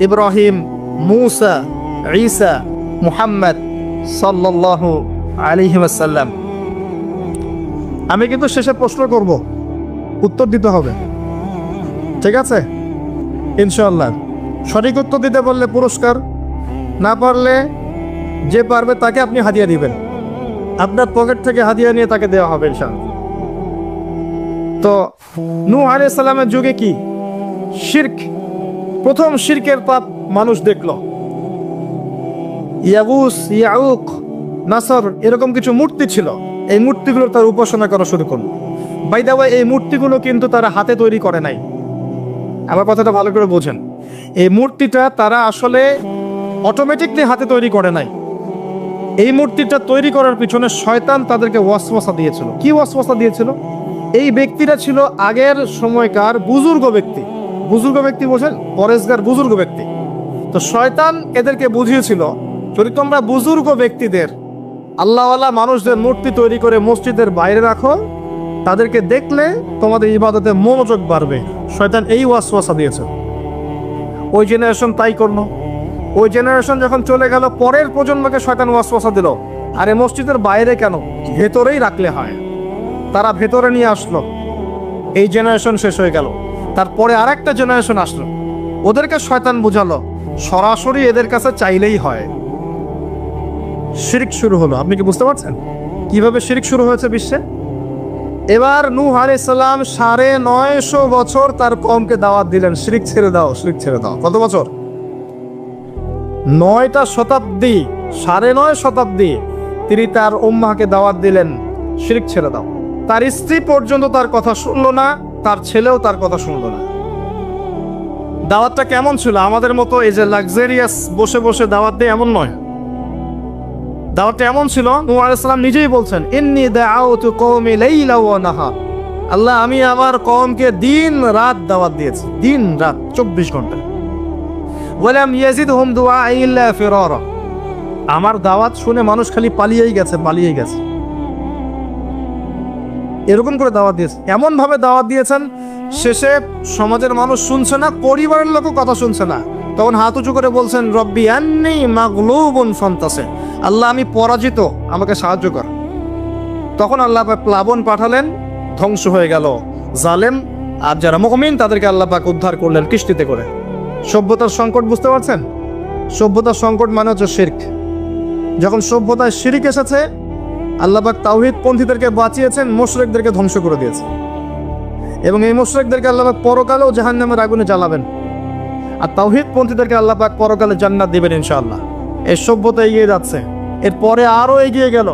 ইব্রাহিম, মূসা, ঈসা, মুহাম্মদ সাল্লাল্লাহু আলাইহি ওয়াসাল্লাম। আমি কিন্তু শেষে প্রশ্ন করব, উত্তর দিতে হবে, ঠিক আছে? ইনশাআল্লাহ। সঠিক উত্তর দিতে পারলে পুরস্কার, না পারলে যে পারবে তাকে আপনি হাদিয়া দিবেন, আপনার পকেট থেকে হাদিয়া নিয়ে তাকে দেওয়া হবে ইনশাআল্লাহ। তো নূহ আলাইহিস সালামের যুগে কি শিরক, প্রথম শিরকের পাপ মানুষ দেখলো। ইয়াগুস, ইয়াউক, নাসর এরকম কিছু মূর্তি ছিল, এই মূর্তিগুলো তার উপাসনা করা শুরু করলো। বাই দ্য ওয়ে, এই মূর্তিগুলো কিন্তু তারা হাতে তৈরি করে নাই। আমার কথাটা ভালো করে বোঝেন, এই মূর্তিটা তারা আসলে অটোমেটিকলি হাতে তৈরি করে নাই। এই মূর্তিটা তৈরি করার পিছনে শয়তান তাদেরকে ওয়াসওয়াসা দিয়েছিল। কি ওয়াসওয়াসা দিয়েছিল? এই ব্যক্তিরা ছিল আগের সময়কার বুজুর্গ ব্যক্তি। বুজুর্গ ব্যক্তি বোঝেন? পরেশগার বুজুর্গ ব্যক্তি। তো শয়তান এদেরকে বুঝিয়েছিল, যদি তোমরা বুজুর্গ ব্যক্তিদের, আল্লাহওয়ালা মানুষদের মূর্তি তৈরি করে মসজিদের বাইরে রাখো, তাদেরকে দেখলে তোমাদের ইবাদতে মনোযোগ বাড়বে। শয়তান এই ওয়াসওয়াসা দিয়েছে। ওই জেনারেশন তাই করলো। ওই জেনারেশন যখন চলে গেল, পরের প্রজন্মকে শয়তান ওয়াসওয়াসা দিল, আরে মসজিদের বাইরে কেন, ভেতরেই রাখলে হয়। তারা ভেতরে নিয়ে আসলো, এই জেনারেশন শেষ হয়ে গেল। তারপরে আরেকটা জেনারেশন আসলো, ওদেরকে শয়তান বুঝালো সরাসরি এদের কাছে চাইলেই হয়। শিরক শুরু হলো। আপনি কি বুঝতে পারছেন কিভাবে শিরক শুরু হয়েছে বিশ্বে? এবার নূহ আলাইহিস সালাম 950 বছর তার কওমকে দাওয়াত দিলেন, শিরক ছেড়ে দাও, শিরক ছেড়ে দাও। কত বছর? 9টা শতাব্দী, 9.5 শতাব্দী তিনি তার উম্মাহকে দাওয়াত দিলেন, শিরক ছেড়ে দাও। তার স্ত্রী পর্যন্ত তার কথা শুনলো না, তার ছেলেও তার কথা শুনলো না। দাওয়াতটা কেমন ছিল? আমাদের মতো এই যে লাক্সারিয়াস বসে বসে দাওয়াত দেয় এমন নয়। দাওয়াতটা এমন ছিল, নূহ আলাইহিস সালাম নিজেই বলছেন, ইন্নী দাআউতু কওমি লাইলা ওয়া নাহার। আল্লাহ, আমি আমার কওমকে দিন রাত দাওয়াত দিয়েছি, দিন রাত 24 ঘন্টা। ওয়ালাম ইয়াজিদহুম দুআই ইল্লা ফিরারা। আমার দাওয়াত শুনে মানুষ খালি পালিয়েই গেছে, পালিয়েই গেছে। এরকম করে দাওয়াত দিয়েছে, এমন ভাবে দাওয়াত দিয়েছেন, শেষে সমাজের মানুষ শুনছে না, পরিবারের লোকও কথা শুনছে না। তখন হাত উঁচু করে বলছেন, রব্বি আন্নী মাগলুবুন ফান্তাসির। আল্লাহ, আমি পরাজিত, আমাকে সাহায্য কর। তখন আল্লাহ পাক প্লাবন পাঠালেন, ধ্বংস হয়ে গেল জালেম। আর যারা মুমিন তাদেরকে আল্লাহ পাক উদ্ধার করলেন কিস্তিতে করে। সভ্যতার সংকট বুঝতে পারছেন? সভ্যতার সংকট মানে হচ্ছে শিরক। যখন সভ্যতায় শিরক এসেছে, আল্লাহ পাক তাওহীদ পন্থীদেরকে বাঁচিয়েছেন, মুশরিকদেরকে ধ্বংস করে দিয়েছে। এবং এই মুশরিকদেরকে আল্লাহ পাক পরকালেও জাহান্নামের আগুনে জ্বালাবেন, আর তাওহীদ পন্থীদেরকে আল্লাহ পাক পরকালে জান্নাত দিবেন ইনশাআল্লাহ। এই সভ্যতা এগিয়ে যাচ্ছে, এরপরে আরো এগিয়ে গেল।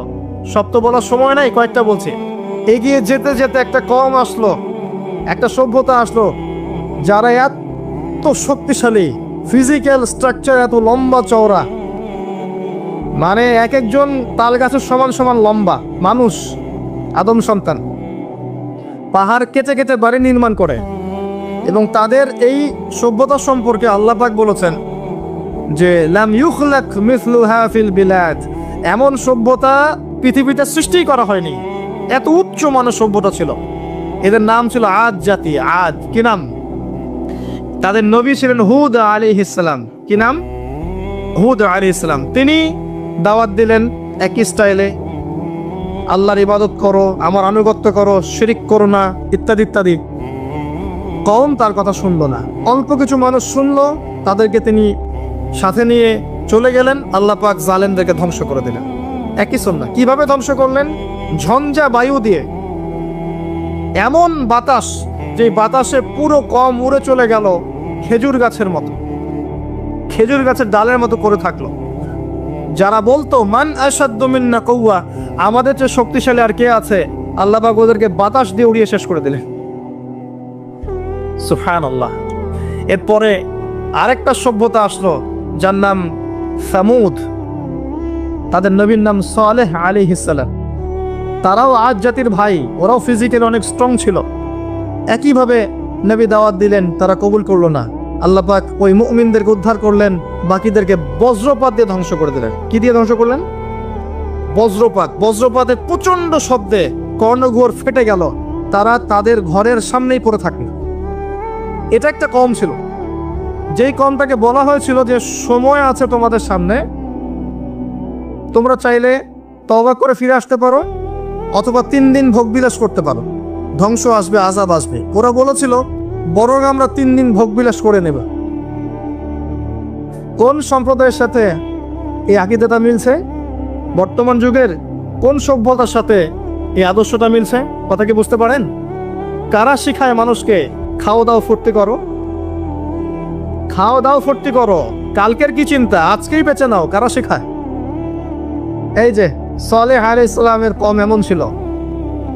সব তো বলার সময় নাই, কয়েকটা বলছি। এগিয়ে যেতে যেতে একটা কওম আসলো, একটা সভ্যতা আসলো, যারা এত শক্তিশালী, ফিজিক্যাল স্ট্রাকচার এত লম্বা চওড়া, মানে এক একজন তাল গাছের সমান সমান লম্বা মানুষ, আদম সন্তান। পাহাড় কেটে কেটে বাড়ি নির্মাণ করে। এবং তাদের এই সভ্যতা সম্পর্কে আল্লাহ পাক বলেছেন যে লাম ইউখলাক মিসলুহা ফিল বিলাদ। এমন সভ্যতা পৃথিবীতে সৃষ্টি করা হয়নি, এত উচ্চ মানের সভ্যতা ছিল। এদের নাম ছিল আদ জাতি। আদ কি নাম? তাদের নবী ছিলেন হুদ আলাইহিস সালাম। কি নাম? হুদ আলাইহিস সালাম। তিনি দাওয়াত দিলেন একই স্টাইলে, আল্লাহর ইবাদত করো, আমার আনুগত্য করো, শিরক করো না, ইত্যাদি ইত্যাদি। কওম তার কথা শুনলো না। অল্প কিছু মানুষ শুনলো, তাদেরকে তিনি সাথে নিয়ে চলে গেলেন। আল্লাহ পাক জালেমদেরকে ধ্বংস করে দিলেন। একই সুন্নাহ। কিভাবে ধ্বংস করলেন? ঝঞ্ঝা বায়ু দিয়ে। এমন বাতাস, যে বাতাসে পুরো কওম উড়ে চলে গেল খেজুর গাছের মতো, খেজুর গাছের ডালের মতো করে থাকলো। যারা বলতো মান আশাদ্দু মিন্না কুওয়া, আমাদের চেয়ে শক্তিশালী আর কে আছে, আল্লাহ পাক ওদেরকে বাতাস দিয়ে উড়িয়ে শেষ করে দিলেন। সুবহানাল্লাহ। এরপরে আরেকটা সভ্যতা আসলো, যার নাম সামুদ। তাদের নবীর নাম সালেহ আলাইহিস সালাম। তারাও আদ জাতির ভাই, ওরাও ফিজিক্যালি অনেক স্ট্রং ছিল। একইভাবে নবী দাওয়াত দিলেন, তারা কবুল করলো না। আল্লাহ পাক ওই মুমিনদেরকে উদ্ধার করলেন, বাকিদেরকে বজ্রপাত দিয়ে ধ্বংস করে দিলেন। কি দিয়ে ধ্বংস করলেন? বজ্রপাত। বজ্রপাতের প্রচন্ড শব্দে কর্ণঘোর ফেটে গেল, তারা তাদের ঘরের সামনেই পড়ে থাকলো। এটা একটা কম ছিল, যেই কমটাকে বলা হয়েছিল যে সময় আছে তোমাদের সামনে, তোমরা চাইলে তওবা করে ফিরে আসতে পারো, অথবা 3 দিন ভোগবিলাস করতে পারো, ধ্বংস আসবে, আযাব আসবে। ওরা বলেছিল বরং আমরা 3 দিন ভোগবিলাস করে নেব। কোন সম্প্রদায়ের সাথে এই আকীদাটা মিলছে? বর্তমান যুগের কোন সভ্যতার সাথে এই আদর্শটা মিলছে? কথা কি বুঝতে পারেন? কারা শিখায় মানুষকে খাও দাও ফুর্তি করো, খাও দাও ফুর্তি করো, কালকের কি চিন্তা, আজকেই বেঁচে নাও? কারা শেখায়? এই যে সালেহ আলাইহিস সালামের কওম এমন ছিল,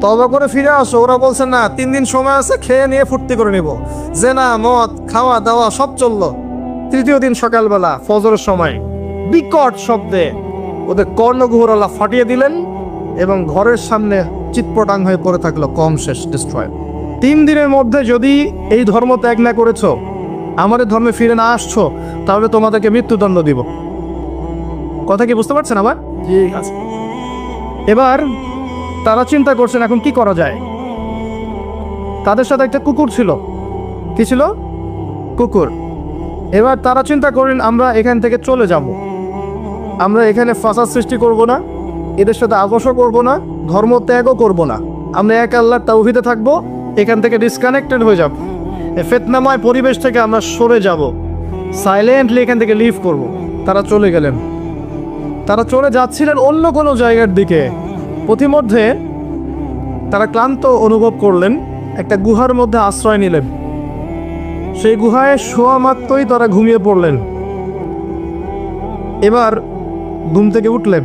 তওবা করে ফিরে আসো। ওরা বলছে না, 3 দিন সময় আছে, খেয়ে নিয়ে ফুর্তি করে নিব। জেনা, মদ, খাওয়া দাওয়া সব চললো। তৃতীয় দিন সকালবেলা ফজরের সময় বিকট শব্দে ওদের কর্ণগুহর আল্লাহ ফাটিয়ে দিলেন এবং ঘরের সামনে চিৎপটাং হয়ে পড়ে থাকলো, কম শেষ, ডিস্ট্রয়। 3 দিনের মধ্যে যদি এই ধর্ম ত্যাগ না করেছো, আমাদের ধর্মে ফিরে না আসছো, তাহলে তোমাদেরকে মৃত্যুদণ্ড দিব। কথা কি বুঝতে পারছেন আবার? ঠিক আছে। এবার তারা চিন্তা করছেন এখন কি করা যায়। তাদের সাথে একটা কুকুর ছিল। কি ছিল? কুকুর। এবার তারা চিন্তা করেন আমরা এখান থেকে চলে যাব, আমরা এখানে ফাসাদ সৃষ্টি করব না, এদের সাথে আপোষ করব না, ধর্ম ত্যাগও করব না, আমরা এক আল্লাহর তাওহীদে থাকবো, এখান থেকে ডিসকানেক্টেড হয়ে যাব, ফিতনাময় পরিবেশ থেকে আমরা সরে যাব, সাইলেন্টলি এখান থেকে লিভ করব। তারা চলে গেলেন। তারা চলে যাচ্ছিলেন অন্য কোনো জায়গার দিকে। পথিমধ্যে তারা ক্লান্ত অনুভব করলেন, একটা গুহার মধ্যে আশ্রয় নিলেন। সেই গুহায় শোয়া মাত্রই তারা ঘুমিয়ে পড়লেন। এবার ঘুম থেকে উঠলেন।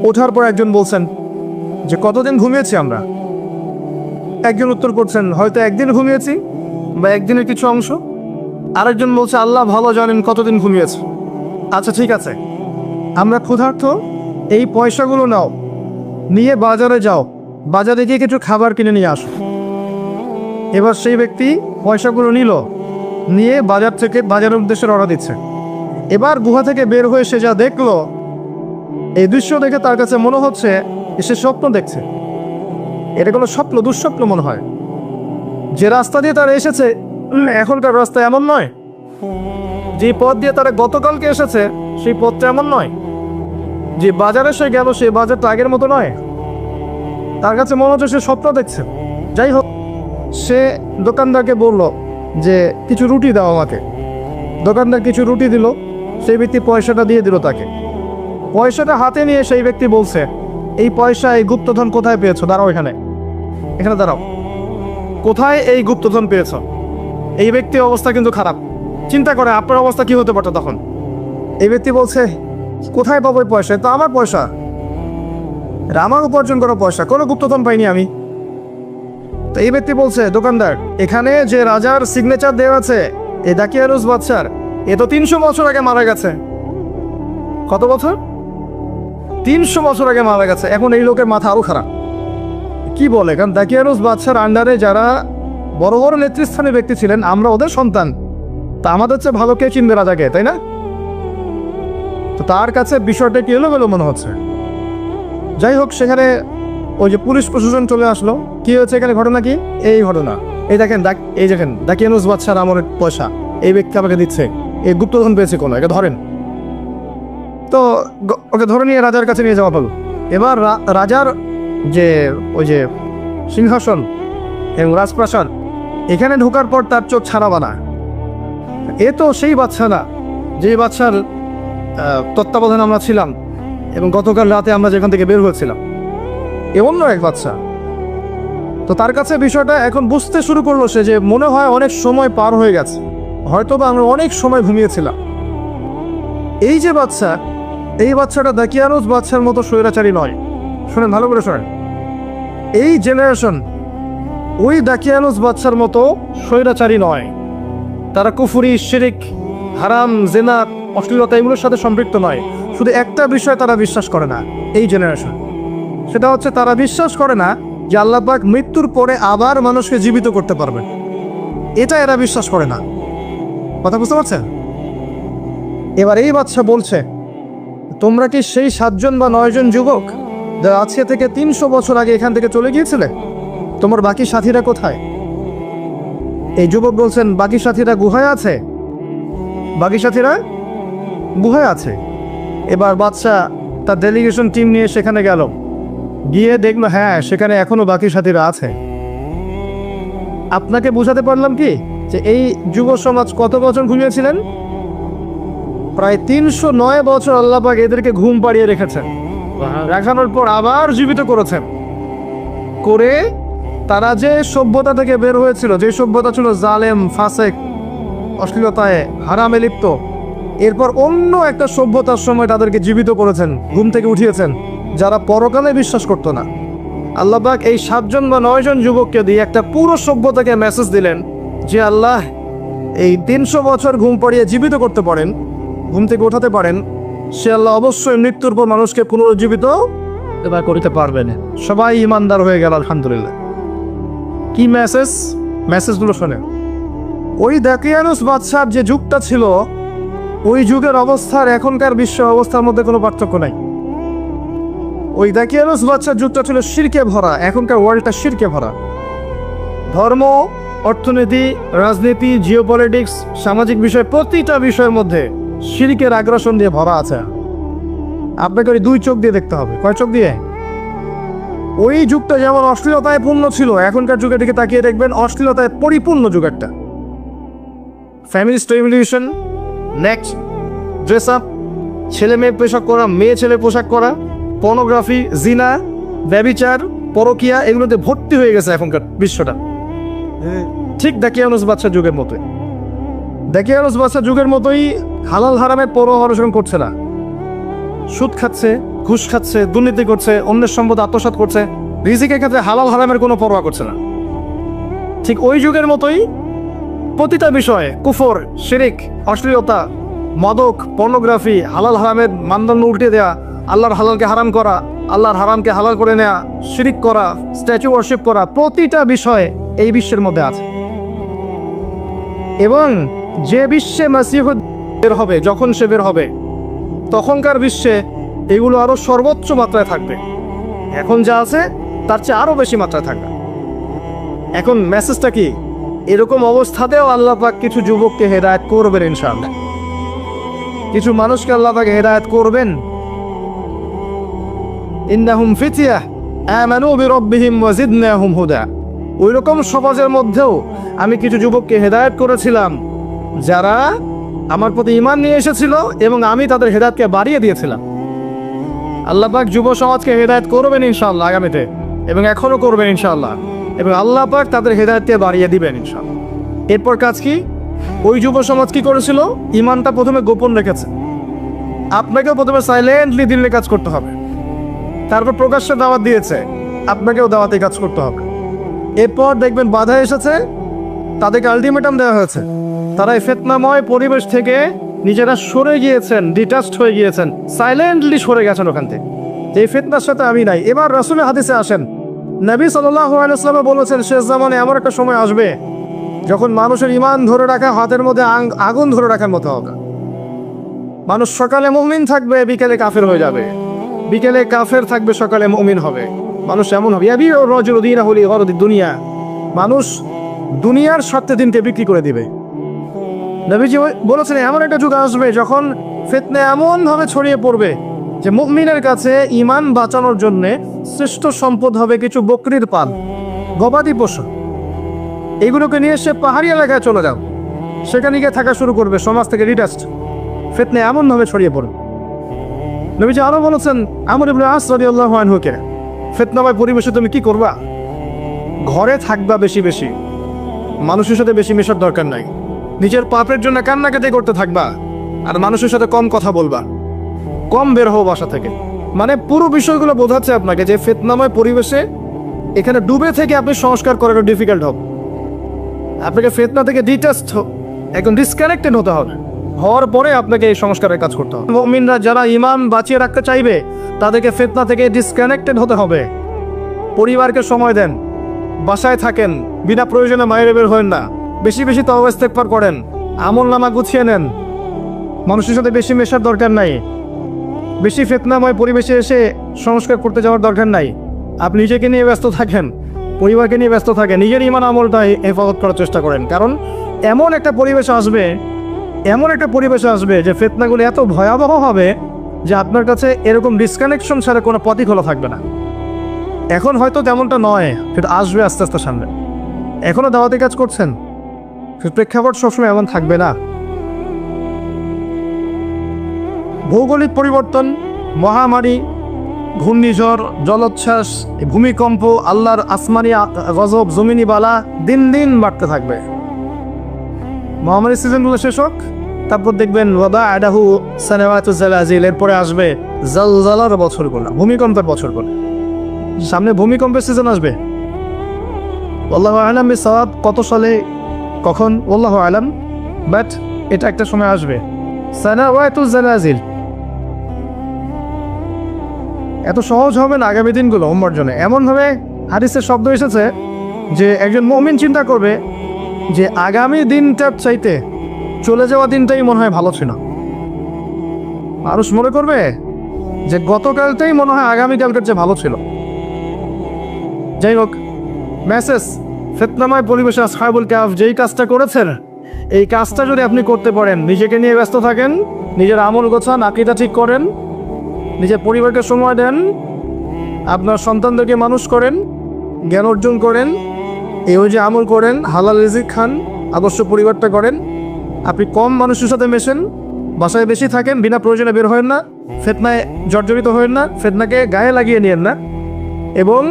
ওঠার পর একজন বলছেন যে কতদিন ঘুমিয়েছি আমরা? একজন উত্তর করছেন হয়তো একদিন ঘুমিয়েছি বা একদিনের কিছু অংশ। আরেকজন বলছে আল্লাহ ভালো জানেন কতদিন ঘুমিয়েছে। আচ্ছা ঠিক আছে, আমরা ক্ষুধার্ত, এই পয়সাগুলো নাও, নিয়ে বাজারে যাও, বাজারে গিয়ে কিছু খাবার কিনে নিয়ে আসো। এবার সেই ব্যক্তি পয়সাগুলো নিল, নিয়ে বাজার থেকে বাজারের উদ্দেশ্যে রওনা দিচ্ছে। এবার গুহা থেকে বের হয়ে সে যা দেখলো, এই দৃশ্য দেখে তার কাছে মনে হচ্ছে সে স্বপ্ন দেখছে। এটা কোনো স্বপ্ন, দুঃস্বপ্ন মনে হয়। যে রাস্তা দিয়ে তারা এসেছে এখনকার রাস্তা এমন নয়, যে পথ দিয়ে তারা গতকালকে এসেছে সেই পথটা এমন নয়, যে বাজারে সে গেল সেই বাজারটা আগের মতো নয়। তার কাছে মনে হচ্ছে সে স্বপ্ন দেখছে। যাই হোক, সে দোকানদারকে বলল যে কিছু রুটি দাও আমাকে। দোকানদার কিছু রুটি দিল, সেই ব্যক্তি পয়সাটা দিয়ে দিল তাকে। পয়সাটা হাতে নিয়ে সেই ব্যক্তি বলছে এই পয়সা, এই গুপ্তধন কোথায় পেয়েছো? দাঁড়াও, এখানে এখানে দাঁড়াও, কোথায় এই গুপ্তধন পেয়েছো? এই ব্যক্তির অবস্থা কিন্তু খারাপ। চিন্তা করে আপনার অবস্থা কি হতে পারতো তখন। এই ব্যক্তি বলছে কোথায় পাবো এই পয়সা? তো আমার পয়সা, আমার উপার্জন করা পয়সা, কোনো গুপ্তধন পাইনি আমি। তো এই ব্যক্তি বলছে দোকানদার, এখানে যে রাজার সিগনেচার দেওয়া আছে, এই দাকিয়ানুস বাদশার, এ তো 300 বছর আগে মারা গেছে। কত বছর? 300 বছর আগে মারা গেছে। এখন এই লোকের মাথা আরো খারাপ। কি বলে, কারণ দাকিয়ানুস বাদশার আন্ডারে যারা বড় বড় নেতৃস্থানীয় ব্যক্তি ছিলেন, আমরা ওদের সন্তান, তা আমাদের চেয়ে ভালো কে চিনবে রাজাকে, তাই না? তো তার কাছে বিষয়টা কি এলোমেলো মনে হচ্ছে। যাই হোক, সেখানে ওই যে পুলিশ প্রশাসন চলে আসলো। কি হয়েছে এখানে, ঘটনা কি? এই ঘটনা, এই দেখেন, এই দেখেন দাকিয়ানুস বাদশার আমলের পয়সা এই ব্যক্তি আমাকে দিচ্ছে, এই গুপ্তধন পেয়েছে কোনো, একে ধরেন। তো ওকে ধরে নিয়ে রাজার কাছে নিয়ে যাওয়া হলো। এবার রাজার যে ওই যে সিংহাসন এবং রাজপ্রাসাদ, এখানে ঢোকার পর তার চোখ ছাড়াবা না। এ তো সেই বাদশা না যে বাদশার তত্ত্বাবধানে আমরা ছিলাম এবং গতকাল রাতে আমরা যেখান থেকে বের হয়েছিলাম, এ অন্য এক বাদশা। তো তার কাছে বিষয়টা এখন বুঝতে শুরু করলো সে, যে মনে হয় অনেক সময় পার হয়ে গেছে, হয়তো বা আমরা অনেক সময় ঘুমিয়েছিলাম। এই যে বাদশা, এই বাচ্চাটা দাকিয়ানুস বাদশার মতো স্বৈরাচারী নয়। শোনেন, ভালো করে শোনেন, এই জেনারেশন ওই দাকিয়ানুস বাদশার মতো স্বৈরাচারী নয়। তারা কুফরি, শিরিক, হারাম, জেনা, অশ্লীলতা এগুলোর সাথে সম্পৃক্ত নয়। শুধু একটা বিষয় তারা বিশ্বাস করে না এই জেনারেশন, সেটা হচ্ছে তারা বিশ্বাস করে না যে আল্লাহ পাক মৃত্যুর পরে আবার মানুষকে জীবিত করতে পারবেন। এটা এরা বিশ্বাস করে না। কথা বুঝতে পারছেন? এবার এই বাদশা বলছে, তোমরা কি সেই 7 জন বা 9 জন যুবক যারা আজকে থেকে 300 বছর আগে এখান থেকে চলে গিয়েছিলে? তোমার বাকি সাথীরা কোথায়? এই যুবক বলছেন, বাকি সাথীরা গুহায় আছে। বাকি সাথীরা গুহায় আছে। এবার বাদশা তার ডেলিগেশন টিম নিয়ে সেখানে গেল, গিয়ে দেখলো হ্যাঁ সেখানে এখনো বাকি সাথীরা আছে। আপনাকে বোঝাতে পারলাম কি যে এই যুব সমাজ কত বছর ঘুমিয়েছিলেন? প্রায় 309 বছর আল্লাহ পাক এদেরকে ঘুম পাড়িয়ে রেখেছেন, রাখানোর পর আবার জীবিত করেছেন। করে তারা যে সভ্যতা থেকে বের হয়েছিল, যে সভ্যতা ছিল জালেম, ফাসেক, অশ্লীলতায়, হারামে লিপ্ত, এরপর অন্য একটা সভ্যতার সময় তাদেরকে জীবিত করেছেন, ঘুম থেকে উঠিয়েছেন, যারা পরকালে বিশ্বাস করতো না। আল্লাহ পাক এই 7 জন বা 9 জন যুবককে দিয়ে একটা পুরো সভ্যতাকে মেসেজ দিলেন যে আল্লাহ এই 300 বছর ঘুম পাড়িয়ে জীবিত করতে পারেন, ঘুম থেকে ওঠাতে পারেন, সে আল্লাহ অবশ্যই মৃত্যুর পর মানুষকে পুনরুজ্জীবিত করতে পারবেন। সবাই ইমানদার হয়ে গেল, আলহামদুলিল্লাহ। কি মেসেজ? মেসেজগুলো শোনে। ওই দাকিয়ানুস বাদশার যে যুগটা ছিল, ওই যুগের অবস্থার এখনকার বিশ্ব অবস্থার মধ্যে কোনো পার্থক্য নাই। ওই দাকিয়ানুস বাদশার যুগটা ছিল শিরকে ভরা, এখনকার ওয়ার্ল্ডটা শিরকে ভরা। ধর্ম, অর্থনীতি, রাজনীতি, জিওপলিটিক্স, সামাজিক বিষয়, প্রতিটা বিষয়ের মধ্যে শিরকের আগ্রাসন দিয়ে ভরা আছে। আপনাকে ওই 2 চোখ দিয়ে দেখতে হবে। কয় চোখ দিয়ে? ওই যুগটা যেমন অশ্লীলতায় পূর্ণ ছিল, এখনকার যুগের দিকে তাকিয়ে দেখবেন অশ্লীলতায় পরিপূর্ণ যুগ একটা। ফ্যামিলি স্টেবিলিউশন, নেক্সট ড্রেস আপ, ছেলে মেয়ে পোশাক করা, মেয়ে ছেলে পোশাক করা, পর্নোগ্রাফি, জিনা, ব্যভিচার, পরকিয়া, এগুলোতে ভর্তি হয়ে গেছে এখনকার বিশ্বটা। ঠিক দাকিয়ানুস বাদশার যুগের মতোই। দাকিয়ানুস বাদশার যুগের মতোই হালাল হারামের পরোয়া অনুসরণ করছে না। সুদ খাচ্ছে, ঘুষ খাচ্ছে, দুর্নীতি করছে, অন্যের সম্পদ আত্মসাৎ করছে, রিজিকের ক্ষেত্রে হালাল হারামের কোনো পরোয়া করছে না। ঠিক ওই যুগের মতোই প্রতিটা বিষয়ে কুফর, শিরিক, অশ্লীলতা, মাদক, পর্নোগ্রাফি, হালাল হারামের মানদণ্ড উল্টে দেয়া, আল্লাহর হালালকে হারাম করা, আল্লাহর হারামকে হালাল করে নেয়া, শিরিক করা, স্ট্যাচু ওয়ার্শিপ করা, প্রতিটা বিষয় এই বিশ্বের মধ্যে আছে। এবং যে বিশ্বে মাসিহ বের হবে, যখন সে বের হবে, তখনকার বিশ্বে এগুলো আরো সর্বোচ্চ মাত্রায় থাকবে। এখন যা আছে তার চেয়ে আরো বেশি মাত্রায় থাকবে। এখন মেসেজটা কি? এরকম অবস্থাতেও আল্লাহ পাক কিছু যুবককে হেদায়েত করবেন ইনশাআল্লাহ, কিছু মানুষকে আল্লাহ পাক হেদায়েত করবেন। ইন্নাহুম ফিতয়াহ আমানু বিরাব্বিহিম ওয়া জিদনাহুম হুদা। ওই রকম সমাজের মধ্যেও আমি কিছু যুবককে হেদায়েত করেছিলাম যারা আমার প্রতি ঈমান নিয়ে এসেছিল এবং আমি তাদের হেদায়েতকে বাড়িয়ে দিয়েছিলাম। আল্লাহ পাক যুব সমাজকে হেদায়েত করবেন ইনশাআল্লাহ আগামীতে, এবং এখনো করবেন ইনশাআল্লাহ, এবং আল্লাহ পাক তাদের হেদায়েতকে বাড়িয়ে দিবেন ইনশাআল্লাহ। এরপর কাজ কি? ওই যুব সমাজ কি করেছিল? ঈমানটা প্রথমে গোপন রেখেছে। আপনাকেও প্রথমে সাইলেন্টলি দিলে কাজ করতে হবে, তারপর প্রকাশ্যে দাওয়াত দিয়েছে, আপনাকেও দাওয়াতে কাজ করতে হবে। এরপর দেখবেন বাধা এসেছে, তাদেরকে আলটিমেটাম দেওয়া হয়েছে, তারা এই ফিতনাময় পরিবেশ থেকে নিজেরা সরে গিয়েছেন, ডিটাচড হয়ে গিয়েছেন, সাইলেন্টলি সরে গেছেন ওখান থেকে, যে এই ফিতনার সাথে আমি নাই। এবার রাসূলের হাদিসে আসেন, নবী সাল্লাল্লাহু আলাইহি ওয়াসাল্লাম বলেছেন শেষ জামানে এমন একটা সময় আসবে যখন মানুষের ঈমান ধরে রাখা হাতের মধ্যে আগুন ধরে রাখার মতো হবে। মানুষ সকালে মুমিন থাকবে, বিকেলে কাফের হয়ে যাবে, বিকেলে কাফের থাকবে, সকালে মুমিন হবে। মানুষ এমন হবে, ইয়াবিউ রাজুলু দীনাহু লিগরদি দুনিয়া, মানুষ দুনিয়ার স্বার্থে দিনকে বিক্রি করে দিবে। নবীজি বলেছেন এমন একটা যুগ আসবে যখন ফিতনা এমন ভাবে ছড়িয়ে পড়বে যে মুমিনের কাছে ঈমান বাঁচানোর জন্য শ্রেষ্ঠ সম্পদ হবে কিছু বকরির পাল, গবাদি পশু। এগুলোকে নিয়ে সে পাহাড়ি এলাকায় চলে যাও, সেখানে গিয়ে থাকা শুরু করবে, সমাজ থেকে ডিটাচড। ফিতনা এমন ভাবে ছড়িয়ে পড়বে। নবীজি আরো বলেছেন আমর ইবনে আস রাদিয়াল্লাহু আনহুকে, ফিতনাময় পরিবেশে তুমি কি করবা? ঘরে থাকবা বেশি বেশি, মানুষের সাথে বেশি মেশার দরকার নাই, নিজের পাপের জন্য কান্নাকাটি করতে থাকবা, আর মানুষের সাথে কম কথা বলবা, কম বের হও বাসা থেকে। মানে পুরো বিষয়গুলো বোঝাচ্ছে আপনাকে যে ফিতনাময় পরিবেশে এখানে ডুবে থেকে আপনি সংস্কার করাটা ডিফিকাল্ট হবে। আপনাকে ফিতনা থেকে ডিটাচড, একদম ডিসকানেক্টেড হতে হবে। হওয়ার পরে আপনাকে এই সংস্কারের কাজ করতে হবে। মুমিনরা যারা ঈমান বাঁচিয়ে রাখতে চাইবে তাদেরকে ফিতনা থেকে ডিসকানেক্টেড হতে হবে। পরিবারকে সময় দেন, বাসায় থাকেন, বিনা প্রয়োজনে বাইরে বের হন না, বেশি বেশি তওবা ইস্তেগফার করেন, আমল নামা গুছিয়ে নেন, মানুষের সাথে বেশি মেশার দরকার নাই, বেশি ফিতনাময় পরিবেশে এসে সংস্কার করতে যাওয়ার দরকার নাই। আপনি নিজেকে নিয়ে ব্যস্ত থাকেন, পরিবারকে নিয়ে ব্যস্ত থাকেন, নিজের ইমান আমলটাই হেফাজত করার চেষ্টা করেন। কারণ এমন একটা পরিবেশ আসবে যে ফিতনাগুলো এত ভয়াবহ হবে যে আপনার কাছে এরকম ডিসকানেকশন ছাড়া কোনো পথই খোলা থাকবে না। এখন হয়তো তেমনটা নয়, সেটা আসবে আস্তে আস্তে সামনে। এখনও দাওয়াতি কাজ করছেন, প্রেক্ষাপট সবসময় এমন থাকবে না। ভৌগোলিক পরিবর্তন, মহামারী, ঘূর্ণিঝড়, জলোচ্ছ্বাস, ভূমিকম্প, আল্লাহর আসমানি গজব, জমিনি বালা দিন দিন বাড়তে থাকবে। মহামারীর সিজনগুলো শেষ হোক, তারপর দেখবেন ওয়াদা আদাহু সানাওয়াতু জালাজিল, এরপরে আসবে জালজালার বছরগুলো, ভূমিকম্পের বছরগুলো। সামনে ভূমিকম্পের সিজন আসবে। আল্লাহু আলাম বিসওয়াব, কত সালে কখন আল্লাহু আলাম, বাট এটা একটা সময় আসবে। সানাওয়াতু জালাজিল এত সহজ হবে না আগামী দিনগুলো উম্মার জন্য। এমনভাবে হাদিসের শব্দ এসেছে যে একজন মুমিন চিন্তা করবে যে আগামী দিনটার চাইতে চলে যাওয়া দিনটাই মনে হয় ভালো ছিল। মানুষ মনে করবে যে গতকালটাই মনে হয় আগামীকালটার চেয়ে ভালো ছিল। যাই হোক, মেসেজ ফিতনাময় পরিবেশে আসহাবুল কাহফ যেই কাজটা করেছেন, এই কাজটা যদি আপনি করতে পারেন, নিজেকে নিয়ে ব্যস্ত থাকেন, নিজের আমল গোছান, আকীদা ঠিক করেন, নিজের পরিবারকে সময় দেন, আপনার সন্তানদেরকে মানুষ করেন, জ্ঞান অর্জন করেন, এই যে আমল করেন, হালাল রিজিক খান, আদর্শ পরিবারটা করেন, আপনি কম মানুষের সাথে মেশেন, বাসায় বেশি থাকেন, বিনা প্রয়োজনে বের হয়েন না, ফিতনায় জর্জরিত হয়েন না, ফিতনাকে গায়ে লাগিয়ে নিয়েন না, এবং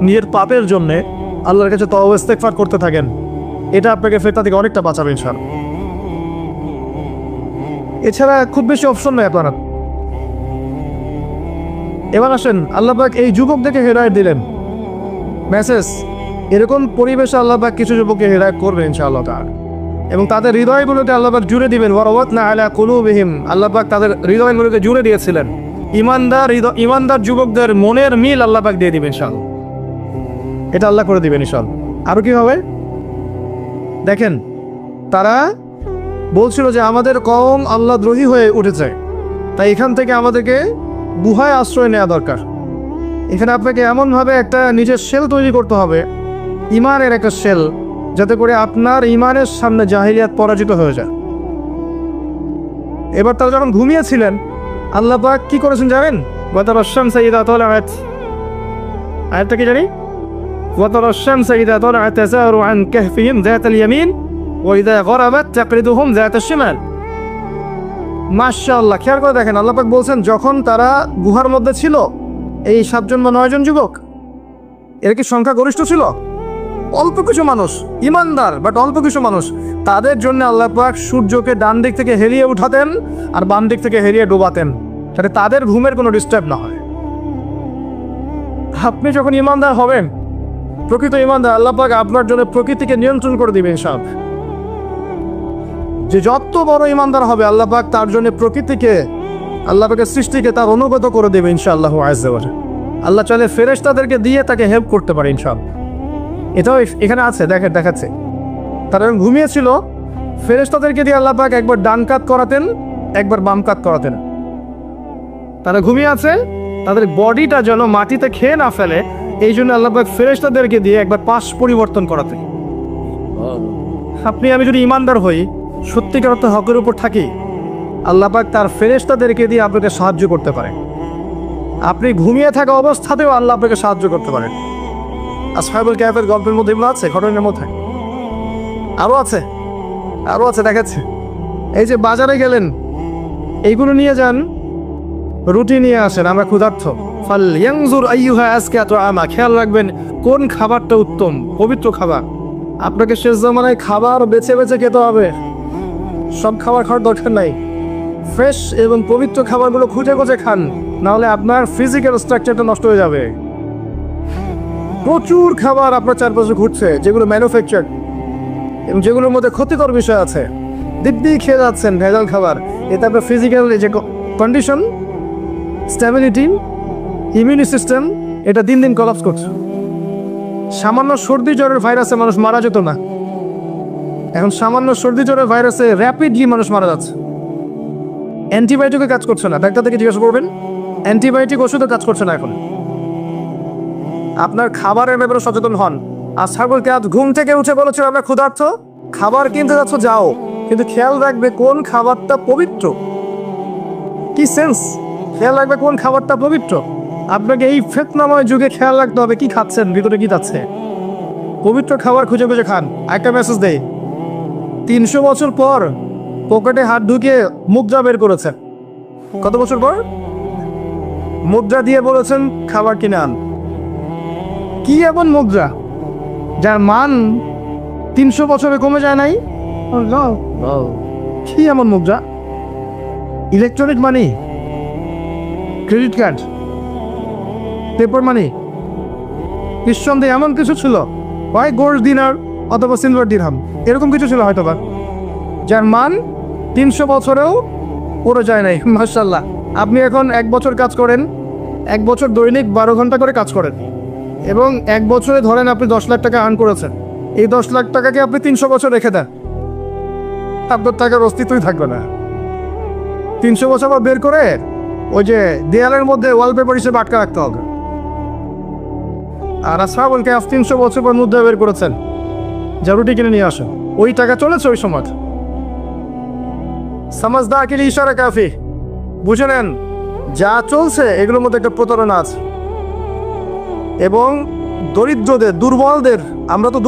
নিজের পাপের জন্যে আল্লাহর কাছে তওবা ইস্তেগফার করতে থাকেন। এটা আপনাকে ফিতনা থেকে অনেকটা বাঁচাবে ইনশাআল্লাহ। এছাড়া খুব বেশি অপশন নেই আপনারা। এবার আসেন, আল্লাহ পাক এই যুবকদেরকে হেদায়েত দিলেন। মেসেজ, এরকম পরিবেশে আল্লাহ পাক কিছু যুবককে হেদায়েত করবেন ইনশাআল্লাহ তাআলা, এবং তাদের হৃদয়গুলোতে আল্লাহ পাক জুড়ে দিবেন। ওয়ারাওয়াতনা আলা কুলুবিহিম, আল্লাহ পাক তাদের হৃদয়গুলোকে জুড়ে দিয়েছিলেন। ইমানদার যুবকদের মনের মিল আল্লাহ পাক দিয়ে দিবেন ইনশাআল্লাহ। এটা আল্লাহ করে দিবেন ইনশাআল্লাহ। আরো কি হবে দেখেন, তারা বলছিল যে আমাদের কওম আল্লাহ দ্রোহী হয়ে উঠেছে, তাই এখান থেকে আমাদেরকে গুহায় আশ্রয় নেওয়া দরকার। এখানে আপনাকে এমনভাবে একটা নিজের শেল তৈরি করতে হবে, ইমানের একটা শেল, যাতে করে আপনার ইমানের সামনে জাহিলিয়াত পরাজিত হয়ে যায়। এবার তারা যখন ঘুমিয়েছিলেন, আল্লাহ পাক কি করেছেন জানেন? ওয়াতারা শামসা ইযা তালাআত, আয়াতটা কি জানি? ওয়াতারা শামসা ইযা তালাআত তাযারু আন কাহফিহিম যাতাল ইয়ামিন ওয়া ইযা গরাবাত তাকরিদুহুম যাতাশ শিমাল। মাশাআল্লাহ, খেয়াল করে দেখেন, আল্লাহ পাক বলছেন যখন তারা গুহার মধ্যে ছিল, এই 7 জন বা 9 জন যুবক, এর কি সংখ্যা গরিষ্ঠ ছিল? অল্প কিছু মানুষ, ইমানদার বাট অল্প কিছু মানুষ, তাদের জন্য আল্লাহ পাক সূর্যকে ডান দিক থেকে হেলিয়ে উঠাতেন আর বাম দিক থেকে হেলিয়ে ডোবাতেন, যাতে তাদের ঘুমের কোনো ডিস্টার্ব না হয়। আপনি যখন ইমানদার হবেন, প্রকৃত ইমানদার, আল্লাহ পাক আপনার জন্য প্রকৃতিকে নিয়ন্ত্রণ করে দিবেন সব। যে যত বড় ইমানদার হবে, আল্লাহ পাক তার জন্য প্রকৃতিকে, আল্লাহ পাকের সৃষ্টিকে তার অনুগত করে দেবে ইনশাআল্লাহ আযজা ওয়া জাল্লা। আল্লাহ চাইলে ফেরেশতাদেরকে দিয়ে তাকে হেল্প করতে পারে ইনশাআল্লাহ। এটাও এখানে আছে, দেখাচ্ছে। তারা ঘুমিয়েছিল, ফেরেশতাদেরকে দিয়ে আল্লাহ পাক একবার ডান কাত করাতেন, একবার বাম কাত করাতেন। তারা ঘুমিয়ে আছে, তাদের বডিটা যেন মাটিতে খেয়ে না ফেলে, এই জন্য আল্লাহ পাক ফেরেশতাদেরকে দিয়ে একবার পাশ পরিবর্তন করাতেন। আপনি আমি যদি ইমানদার হই, সত্যিকার অর্থে হকের উপর থাকি, আল্লাহ পাক তার ফেরেশতাদেরকে দিয়ে আপনাকে সাহায্য করতে পারেন। আপনি ঘুমিয়ে থাকা অবস্থাতেও আল্লাহ আপনাকে সাহায্য করতে পারেন। আসহাবুল কাহফের গল্পের মধ্যে এগুলো আছে, ঘটনার মধ্যে আরও আছে, দেখাচ্ছে। এই যে বাজারে গেলেন, এইগুলো নিয়ে যান, রুটি নিয়ে আসেন, আমরা ক্ষুধার্ত। ফালইয়ানজুর আইয়ুহা আজকা তুআমা, খেয়াল রাখবেন কোন খাবারটা উত্তম, পবিত্র খাবার। আপনাকে শেষ জামানায় খাবার বেছে বেছে খেতে হবে, সব খাবার খাওয়ার দরকার নাই। ফ্রেশ এবং পবিত্র খাবারগুলো খুঁজে খুঁজে খান, নাহলে আপনার ফিজিক্যাল স্ট্রাকচারটা নষ্ট হয়ে যাবে। প্রচুর খাবার আপনার চারপাশে ঘুরছে, যেগুলো ম্যানুফ্যাকচার্ড এবং যেগুলোর মধ্যে ক্ষতিকর বিষয় আছে, দিব্যি খেয়ে যাচ্ছেন ভেজাল খাবার। এতে আপনার ফিজিক্যাল যে কন্ডিশন, স্ট্যাবিলিটি, ইমিউনি সিস্টেম, এটা দিন দিন কলাপস করছে। সামান্য সর্দি জ্বরের ভাইরাসে মানুষ মারা যেত না, এখন সামান্য সর্দি জ্বরের ভাইরাসে র্যাপিডলি মানুষ মারা যাচ্ছে। অ্যান্টিবায়োটিকে কাজ করছে না, ডাক্তার থেকে জিজ্ঞাসা করবেন, অ্যান্টিবায়োটিক ওষুধও কাজ করছে না এখন। আপনার খাবারের ব্যাপারে সচেতন হন। আর ছাগলকে আজ ঘুম থেকে উঠে বলেছিল আমরা ক্ষুধার্ত, খাবার কিনতে যাচ্ছ যাও, কিন্তু খেয়াল রাখবে কোন খাবারটা পবিত্র। কি সেন্স, খেয়াল রাখবে কোন খাবারটা পবিত্র। আপনাকে এই ফিতনাময় যুগে খেয়াল রাখতে হবে কি খাচ্ছেন, ভিতরে কি যাচ্ছে। পবিত্র খাবার খুঁজে খুঁজে খান। একটা মেসেজ দেই, 300 বছর পর পকেটে হাত ঢুকিয়ে মুদ্রা বের করেছেন। কত বছর পর মুদ্রা দিয়ে বলেছেন খাবার কিনে আন। কি এমন মুদ্রা যার মান 300 বছরে কমে যায় নাই? কি এমন মুদ্রা? Electronic money, credit card, paper money, নিঃসন্দেহে এমন কিছু ছিল, হয় গোল্ড দিনার অথবা সিলভার দিরহাম, এরকম কিছু ছিল হয়তো বা, যার মান 300 বছরেও পড়ে যায় নাই। মাশাআল্লাহ, আপনি এখন 1 বছর কাজ করেন, 1 বছর দৈনিক 12 ঘন্টা করে কাজ করেন, এবং 1 বছরে ধরেন আপনি 10 লাখ টাকা আর্ন করেছেন। এই 10 লাখ টাকাকে আপনি 300 বছর রেখে দেন, আপনার টাকার অস্তিত্বই থাকবে না। 300 বছর পর বের করে ওই যে দেয়ালের মধ্যে ওয়ালপেপার হিসেবে আটকা রাখতে হবে। আর আসহাবুল কাহফ 300 বছর পর মুদ্রা বের করেছেন, যা রুটি কিনে নিয়ে আসেন। ওই টাকা চলেছে ওই সময়। সমাজদার কে ইশারা কাফি, বুঝে নেন যা চলছে এগুলোর মধ্যে একটা প্রতারণা আছে। এবং দরিদ্রদের, দুর্বলদের, আমরা তো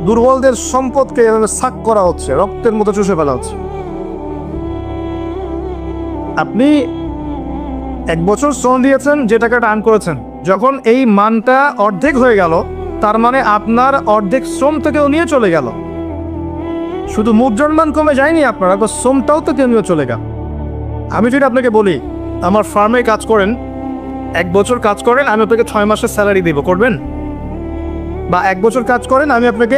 দুর্বলদের সম্পদকে এভাবে সাক করা হচ্ছে, রক্তের মতো চুষে ফেলা হচ্ছে। আপনি 1 বছর শ্রম দিয়েছেন, যে টাকাটা আর্ন করেছেন, যখন এই মানটা অর্ধেক হয়ে গেল, তার মানে আপনার অর্ধেক শ্রম থেকেও নিয়ে চলে গেল। শুধু মুদ্রার মান কমে যায়নি, আপনার একবার শ্রমটাও তো নিয়ে চলে গেল। আমি যদি আপনাকে বলি আমার ফার্মে কাজ করেন, 1 বছর কাজ করেন, আমি আপনাকে 6 মাসের স্যালারি দেবো, করবেন? বা 1 বছর কাজ করেন, আমি আপনাকে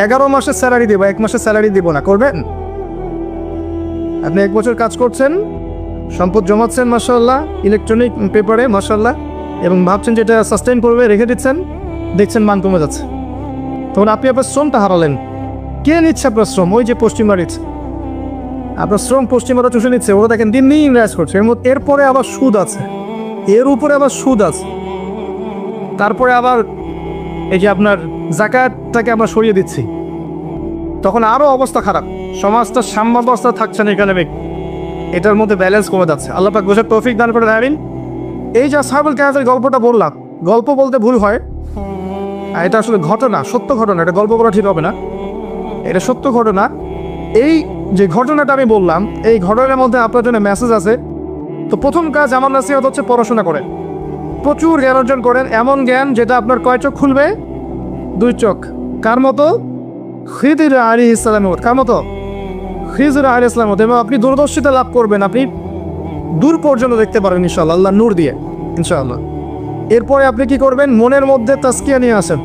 11 মাসের স্যালারি দেবো, 1 মাসের স্যালারি দেবো না, করবেন? আপনি 1 বছর কাজ করছেন, সম্পদ জমাচ্ছেন মাশাআল্লাহ, ইলেকট্রনিক পেপারে মাশাআল্লাহ, এবং ভাবছেন যেটা সাস্টেইন করবে, রেখে দিচ্ছেন, দেখছেন মান কমে যাচ্ছে। তখন আপনি আপনার শ্রমটা হারালেন। কে নিচ্ছে আপনার শ্রম? ওই যে পশ্চিমা নিচ্ছে আপনার শ্রম, পশ্চিমারা চুষে নিচ্ছে। ওরা দেখেন দিন দিন ইনভেস্ট করছে, এরপরে আবার সুদ আছে, এর উপরে আবার সুদ আছে, তারপরে আবার এই যে আপনার যাকাতটাকে আমরা সরিয়ে দিচ্ছি, তখন আরও অবস্থা খারাপ। সমাজটা সাম্যাবস্থা থাকছে না এখানে, এটার মধ্যে ব্যালেন্স কমে যাচ্ছে। আল্লাহ পাক বোঝার তৌফিক দান করে। আমিন। এই যে আসহাবুল কাহফের গল্পটা বললাম, গল্প বলতে ভুল হয়, আর এটা আসলে ঘটনা, সত্য ঘটনা, এটা গল্প করা ঠিক হবে না, এটা সত্য ঘটনা। এই যে ঘটনাটা আমি বললাম, এই ঘটনার মধ্যে আপনার জন্য মেসেজ আছে। তো প্রথম কাজ আমার নসিহত হচ্ছে পড়াশোনা করেন, প্রচুর জ্ঞান অর্জন করেন, এমন জ্ঞান যেটা আপনার কয় চোখ খুলবে? 2 চোখ। কার মতো? খিদির আলাইহিস সালামের মতো। কার মতো? খিদির আলাইহিস সালামের মতো। এবং আপনি দূরদর্শিতা লাভ করবেন, আপনি দূর পর্যন্ত দেখতে পারবেন ইনশাআল্লাহ, আল্লাহ নূর দিয়ে ইনশাআল্লাহ। এরপরে আপনি কি করবেন? মনের মধ্যে তাসকিয়া নিয়ে আসেন,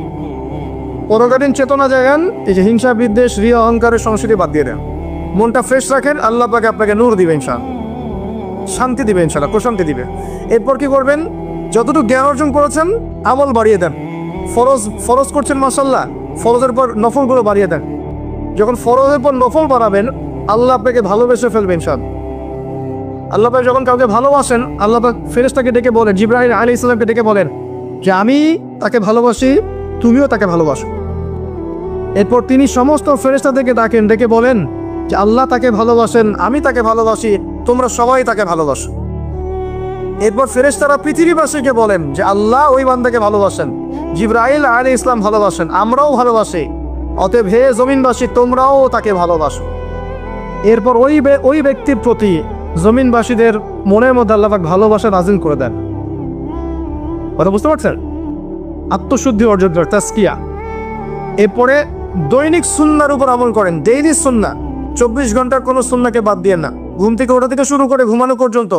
পরকালীন চেতনা জাগান, এই যে হিংসা, বিদ্বেষ, রিয়া, অহংকারের সংস্কৃতি বাদ দিয়ে দেন, মনটা ফ্রেশ রাখেন, আল্লাহ পাক আপনাকে নূর দিবে ইনশাআল্লাহ, শান্তি দিবে ইনশাআল্লাহ, প্রশান্তি দিবে। এরপর কি করবেন? যতটুকু জ্ঞান অর্জন করেছেন আমল বাড়িয়ে দেন। ফরজ করছেন মাশাআল্লাহ, ফরজের পর নফলগুলো বাড়িয়ে দেন। যখন ফরজের পর নফল বাড়াবেন, আল্লাহ আপনাকে ভালোবেসে ফেলবে ইনশাআল্লাহ। আল্লাহ পাক যখন কাউকে ভালোবাসেন, আল্লাহ পাক ফেরেশতাকে ডেকে বলেন, জিবরাইল আলাইহিস সালামকে ডেকে বলেন যে আমি তাকে ভালোবাসি, তুমিও তাকে ভালোবাসো। এরপর তিনি সমস্ত ফেরেশতাদেরকে ডাকেন, ডেকে বলেন যে আল্লাহ তাকে ভালোবাসেন, আমি তাকে ভালোবাসি, তোমরা সবাই তাকে ভালোবাসো। এরপর ফেরেশতারা পৃথিবীবাসীকে বলেন যে আল্লাহ ওই বান্দাকে ভালোবাসেন, জিবরাইল আলাইহিস সালাম ভালোবাসেন, আমরাও ভালোবাসি, অতএব হে জমিনবাসী তোমরাও তাকে ভালোবাসো। এরপর ওই ব্যক্তির প্রতি জমিনবাসীদের মনের মধ্যে আল্লাহ পাক ভালোবাসা নাজিল করে দেন। কথা বুঝতে পারছেন? আত্মশুদ্ধি অর্জন করে, তাসকিয়া। এরপরে দৈনিক সুন্নাহর উপর আমল করেন, ডেইলি সুন্নাহ, 24 ঘন্টার কোনো সুন্নাহকে বাদ দিয়ে না। ঘুম থেকে ওঠা থেকে শুরু করে ঘুমানো পর্যন্ত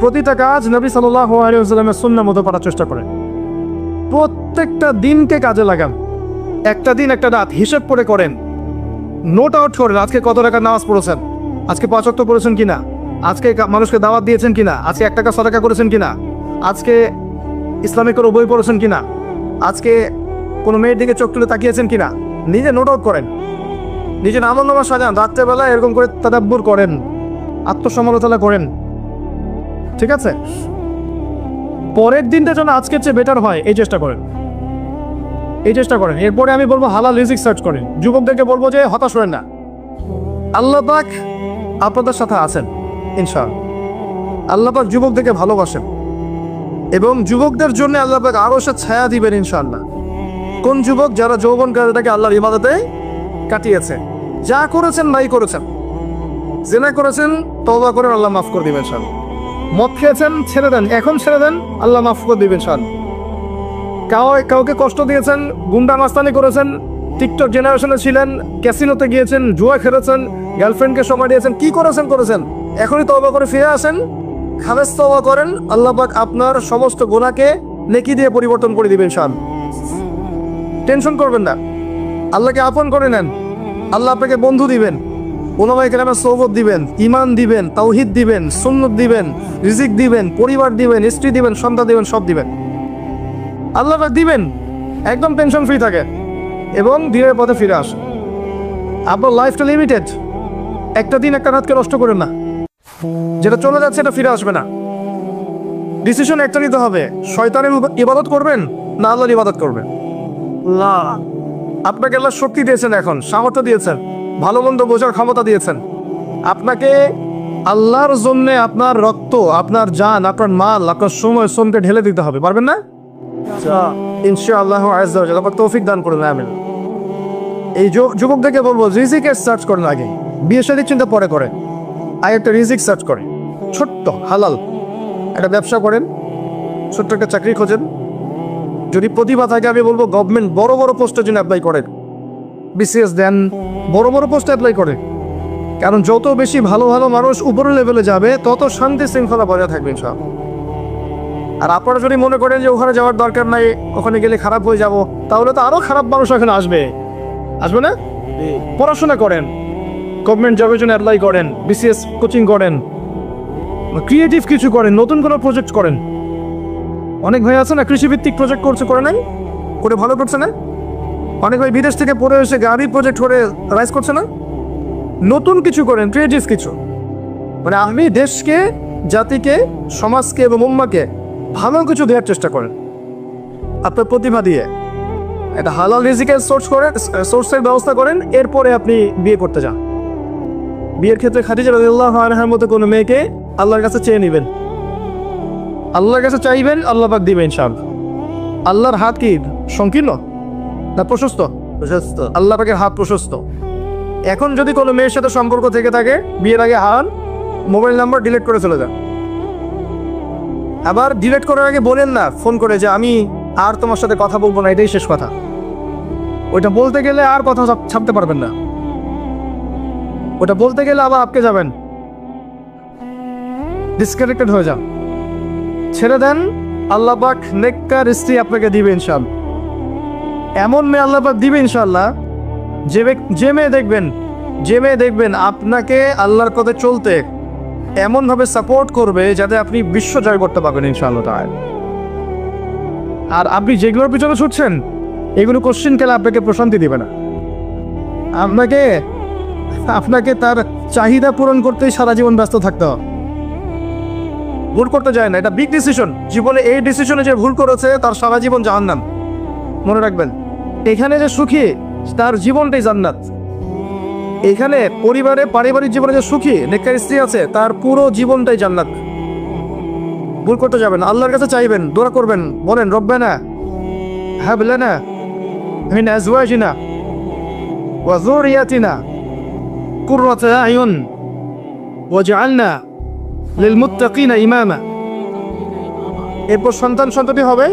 প্রতিটা কাজ নবী সাল্লাল্লাহু আলাইহি ওয়াসাল্লামের সুন্নাহ মতো করার চেষ্টা করেন। প্রত্যেকটা দিনকে কাজে লাগান, একটা দিন একটা রাত হিসেব করে করেন, নোট আউট করেন। আজকে কত টাকা নামাজ পড়েছেন, আজকে 5 ওয়াক্ত পড়েছেন কিনা, আজকে মানুষকে দাওয়াত দিয়েছেন কিনা, আজকে 1 টাকা সাদাকা করেছেন কিনা, আজকে ইসলামিক কোনো বই পড়েছেন কিনা, আজকে কোনো মেয়ের দিকে চোখ তুলে তাকিয়েছেন কিনা, নিজে নোট আউট করেন। নিজের আমলনামা সাজান, রাত্রেবেলা এরকম করে তাদাব্বুর করেন, আত্মসমালোচনা করেন, ঠিক আছে? পরের দিনটা যেন আজকের চেয়ে বেটার হয় এই চেষ্টা করেন, এই চেষ্টা করেন। এরপরে আমি বলবো হালাল রিজিক সার্চ করেন। যুবকদেরকে বলবো যে হতাশ হবেন না, আল্লাহ পাক আপনাদের সাথে আছেন ইনশাআল্লাহ। আল্লাহ পাক যুবকদেরকে ভালোবাসেন এবং যুবকদের জন্য আল্লাহ পাক আরো সে ছায়া দিবেন ইনশাআল্লাহ। কোন যুবক? যারা যৌবনকালটাকে আল্লাহর ইবাদতে কাটিয়েছে, যা করেছেন নাই করেছেন, জেনা করেছেন তওবা করেন, আল্লাহ মাফ করে দিবেন ইনশাআল্লাহ। মদ খেয়েছেন ছেড়ে দেন, এখন ছেড়ে দেন, আল্লাহ মাফ করে দিবেন ইনশাআল্লাহ। কাউকে কষ্ট দিয়েছেন, গুন্ডা মাস্তানি করেছেন, টিকটক জেনারেশনে ছিলেন, ক্যাসিনোতে গিয়েছেন, জুয়া খেলেছেন, গার্লফ্রেন্ডকে সময় দিয়েছেন, কি করেছেন, এখনই তওবা করে ফিরে আসেন, খালেস তওবা করেন, আল্লাহ পাক আপনার সমস্ত গুনাহকে নেকি দিয়ে পরিবর্তন করে দিবেন ইনশাআল্লাহ। টেনশন করবেন না, আল্লাহকে আপন করে নেন, আল্লাহ আপনাকে বন্ধু দিবেন, ওলামায়ে কেরামের সোহবত দিবেন, ঈমান দিবেন, তাওহীদ দিবেন, সুন্নাত দিবেন, রিজিক দিবেন, পরিবার দিবেন, স্ত্রী দিবেন, সন্তান দিবেন, সব দিবেন, আল্লাহ পাক দিবেন। একদম টেনশন ফ্রি থাকে এবং দিনের পথে ফিরে আসে। আপনার লাইফটা লিমিটেড, একটা দিন একটা রাতকে নষ্ট করেন না, যেটা চলে যাচ্ছে এটা ফিরে আসবে না। ডিসিশন একটা নিতে হবে, শয়তানের ইবাদত করবেন না আল্লাহর ইবাদত করবেন। না, আপনাকে আল্লাহ শক্তি দিয়েছেন, এখন সামর্থ্য দিয়েছেন, ভালো মন্দ বোঝার ক্ষমতা দিয়েছেন। আপনাকে আল্লাহর জন্য আপনার রক্ত, আপনার জান, আপনার মাল, আপনার সময় শ্রমকে ঢেলে দিতে হবে। পারবেন না? ইনশাআল্লাহ আজ্জা ওয়া জাল্লা তৌফিক দান করুন, আমিন। এই যুবকদেরকে বলবো রিজিকের সার্চ করেন আগে, বিয়ে শাদীর চিন্তা পরে করেন, আগে একটা রিজিক সার্চ করেন, ছোট্ট হালাল একটা ব্যবসা করেন, ছোট্ট একটা চাকরি খোঁজেন। যদি প্রতিভা থাকে আমি বলবো গভর্নমেন্ট বড় বড় পোস্টের জন্য অ্যাপ্লাই করেন, বিসিএস দেন, বড় বড় পোস্টে অ্যাপ্লাই করেন। কারণ যত বেশি ভালো ভালো মানুষ উপরের লেভেলে যাবে তত শান্তি শৃঙ্খলা বজায় থাকবে ইনশাআল্লাহ। আর আপনারা যদি মনে করেন যে ওখানে যাওয়ার দরকার নাই, ওখানে গেলে খারাপ হয়ে যাব, তাহলে তো আরো খারাপ মানুষ এখানে আসবে না? পড়াশোনা করেন, গভর্নমেন্ট জবের জন্য অ্যাপ্লাই করেন, বিসিএস কোচিং করেন, ক্রিয়েটিভ কিছু করেন, নতুন কোনো প্রজেক্ট করেন। অনেক ভাই আছে না কৃষিভিত্তিক প্রজেক্ট করে নাই, করে ভালো করছে না? অনেক ভাই বিদেশ থেকে পড়ে এসে গাড়ি প্রজেক্ট করে রাইজ করছে না? নতুন কিছু করেন, ক্রিয়েটিভ কিছু, মানে আমি দেশকে, জাতিকে, সমাজকে এবং উম্মাকে ভালো কিছু দেওয়ার চেষ্টা করেন আপনার প্রতিভা দিয়ে। একটা হালাল রিজিকের সোর্সের ব্যবস্থা করেন, এরপরে আপনি বিয়ে করতে যান। বিয়ের ক্ষেত্রে খাদিজা রাদিয়াল্লাহু আনহার মতো কোনো মেয়েকে আল্লাহর কাছে চেয়ে নেবেন, আল্লাহর কাছে চাইবেন, আল্লাহ পাক দিবেন ইনশাআল্লাহ। আল্লাহর হাত কি সংকীর্ণ না প্রশস্ত? প্রশস্ত। আল্লাহ পাকের হাত প্রশস্ত। এখন যদি কোনো মেয়ের সাথে সম্পর্ক থেকে থাকে, বিয়ের আগে হারান, মোবাইল নাম্বার ডিলিট করে চলে যান। আবার ডিলিট করার আগে বলেন না ফোন করে যে আমি আর তোমার সাথে কথা বলবো না, এটাই শেষ কথা। ওইটা বলতে গেলে আর কথা ছাপতে পারবেন না, ওটা বলতে গেলে আবার আপকে যাবেন, ডিসকানেক্টেড হয়ে যান। ছেড়ে দেন, আল্লাহ পাক নেককার স্ত্রী আপনাকে দিবে ইনশাআল্লাহ। এমন মেয়ে আল্লাহ পাক দিবে ইনশাআল্লাহ, যে মেয়ে দেখবেন আপনাকে আল্লাহর পথে চলতে এমনভাবে সাপোর্ট করবে যাতে আপনি বিশ্ব জয় করতে পারবেন ইনশাআল্লাহ তাআলা। আর আপনি যেগুলোর পিছনে ছুটছেন এগুলো কোশ্চিন কালে আপনাকে প্রশান্তি দিবে না, আপনাকে তার চাহিদা পূরণ করতেই সারা জীবন ব্যস্ত থাকতে হবে। ভুল করতে যায় না, এটা বিগ ডিসিশন জীবনে। এই ডিসিশনে যে ভুল করেছে তার সারা জীবন জাহান্নাম। মনে রাখবেন, এখানে যে সুখী তার জীবনটাই জান্নাত। এখানে পরিবারে পারিবারিক জীবনে যে সুখী নেককার স্ত্রী আছে তার পুরো জীবনটাই জান্নাত। ভুল করতে যাবেন, আল্লাহর কাছে চাইবেন, দোয়া করবেন, বলেন রব্বানা হাব লানা মিন আজওয়াজিনা ওয়া যুররিয়াতিনা কুররাতা আয়ুন ওয়াজআলনা লিল মুত্তাকিনা ইমামা। এরপর সন্তান সন্ততি হবে,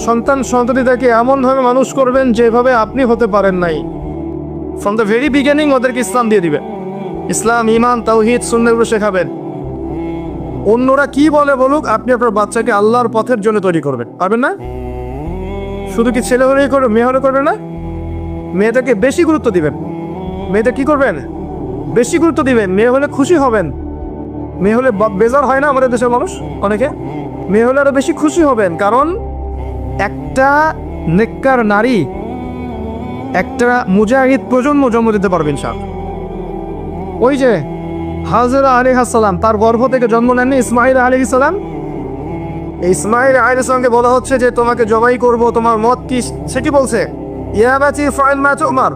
সন্তান সন্ততিটাকে এমনভাবে মানুষ করবেন যেভাবে আপনি হতে পারেন নাই। ফ্রম দ্য ভেরি বিগিনিং ওদেরকে ইসলাম দিয়ে দিবেন, ইসলাম, ইমান, তাওহীদ, সুন্নাহ এগুলো শেখাবেন। অন্যরা কি বলে বলুক, আপনি আপনার বাচ্চাকে আল্লাহর পথের জন্য তৈরি করবেন। পারবেন না? শুধু কি ছেলে হলেই করবে, মেয়ে হলে করবে না? মেয়েটাকে বেশি গুরুত্ব দিবেন। মেয়েটা কি করবেন? বেশি গুরুত্ব দিবেন। মেয়ে হলে খুশি হবেন, মেয়ে হলে বেজার হয় না আমাদের দেশের মানুষ অনেকে, মেয়ে হলে আরো বেশি খুশি হবেন। কারণ একটা নেককার নারী, একটা মুজাহিদ প্রজন্ম জন্ম দিতে পারবে ইনশাআল্লাহ। ওই যে হাজরা আলাইহিস সালাম তার গর্ভ থেকে জন্ম নেননি ইসমাইল আলাইহিস সালাম। ইসমাইল আলাইহিস সালামকে বলা হচ্ছে যে তোমাকে জবাই করব, তোমার মত কি? সে কি বলছে? ইয়া বাতি ফাইল মা তুমার,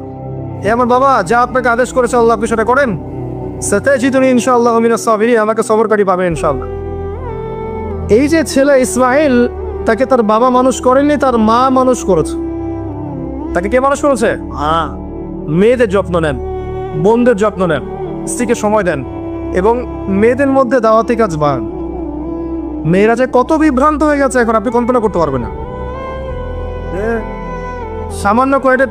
হে আমার বাবা, যা আপনাকে আদেশ করেছে আল্লাহ আপনি সেটা করেন। সাতাজিদুনি ইনশাআল্লাহ মিনাস সাবিরিন, আমাকে সবরকারী পাবেন ইনশাআল্লাহ। এই যে ছেলে ইসমাইল, তাকে তার বাবা মানুষ করেননি, তার মা মানুষ করেছে। তাকে কে মানুষ করেছে? মেয়েদের যত্ন নেন, বোনদের যত্ন নেন, স্ত্রীকে সময় দেন এবং মেয়েদের মধ্যে দাওয়াতি কাজ বাড়ান। মেয়েরা যে কত বিভ্রান্ত হয়ে গেছে এখন আপনি কল্পনা করতে পারবেন না। সামান্য কয়টা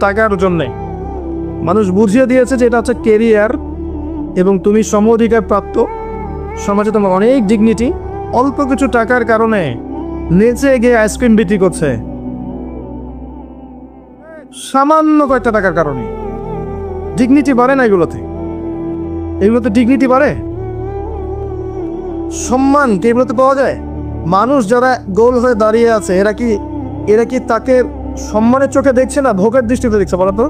টাকার জন্যে মানুষ বুঝিয়ে দিয়েছে যে এটা হচ্ছে কেরিয়ার এবং তুমি সম অধিকার প্রাপ্ত, সমাজে তোমার অনেক ডিগনিটি। অল্প কিছু টাকার কারণে নেচে গিয়ে আইসক্রিম বিক্রি করছে, সামান্য কয়েকটা টাকার কারণে। ডিগনিটি বাড়ে না এগুলোতে? এগুলোতে ডিগনিটি বাড়ে, সম্মান কি এগুলোতে পাওয়া যায়? মানুষ যারা গোল হয়ে দাঁড়িয়ে আছে এরা কি তাকে সম্মানের চোখে দেখছে না ভোগের দৃষ্টিতে দেখছে বলতো?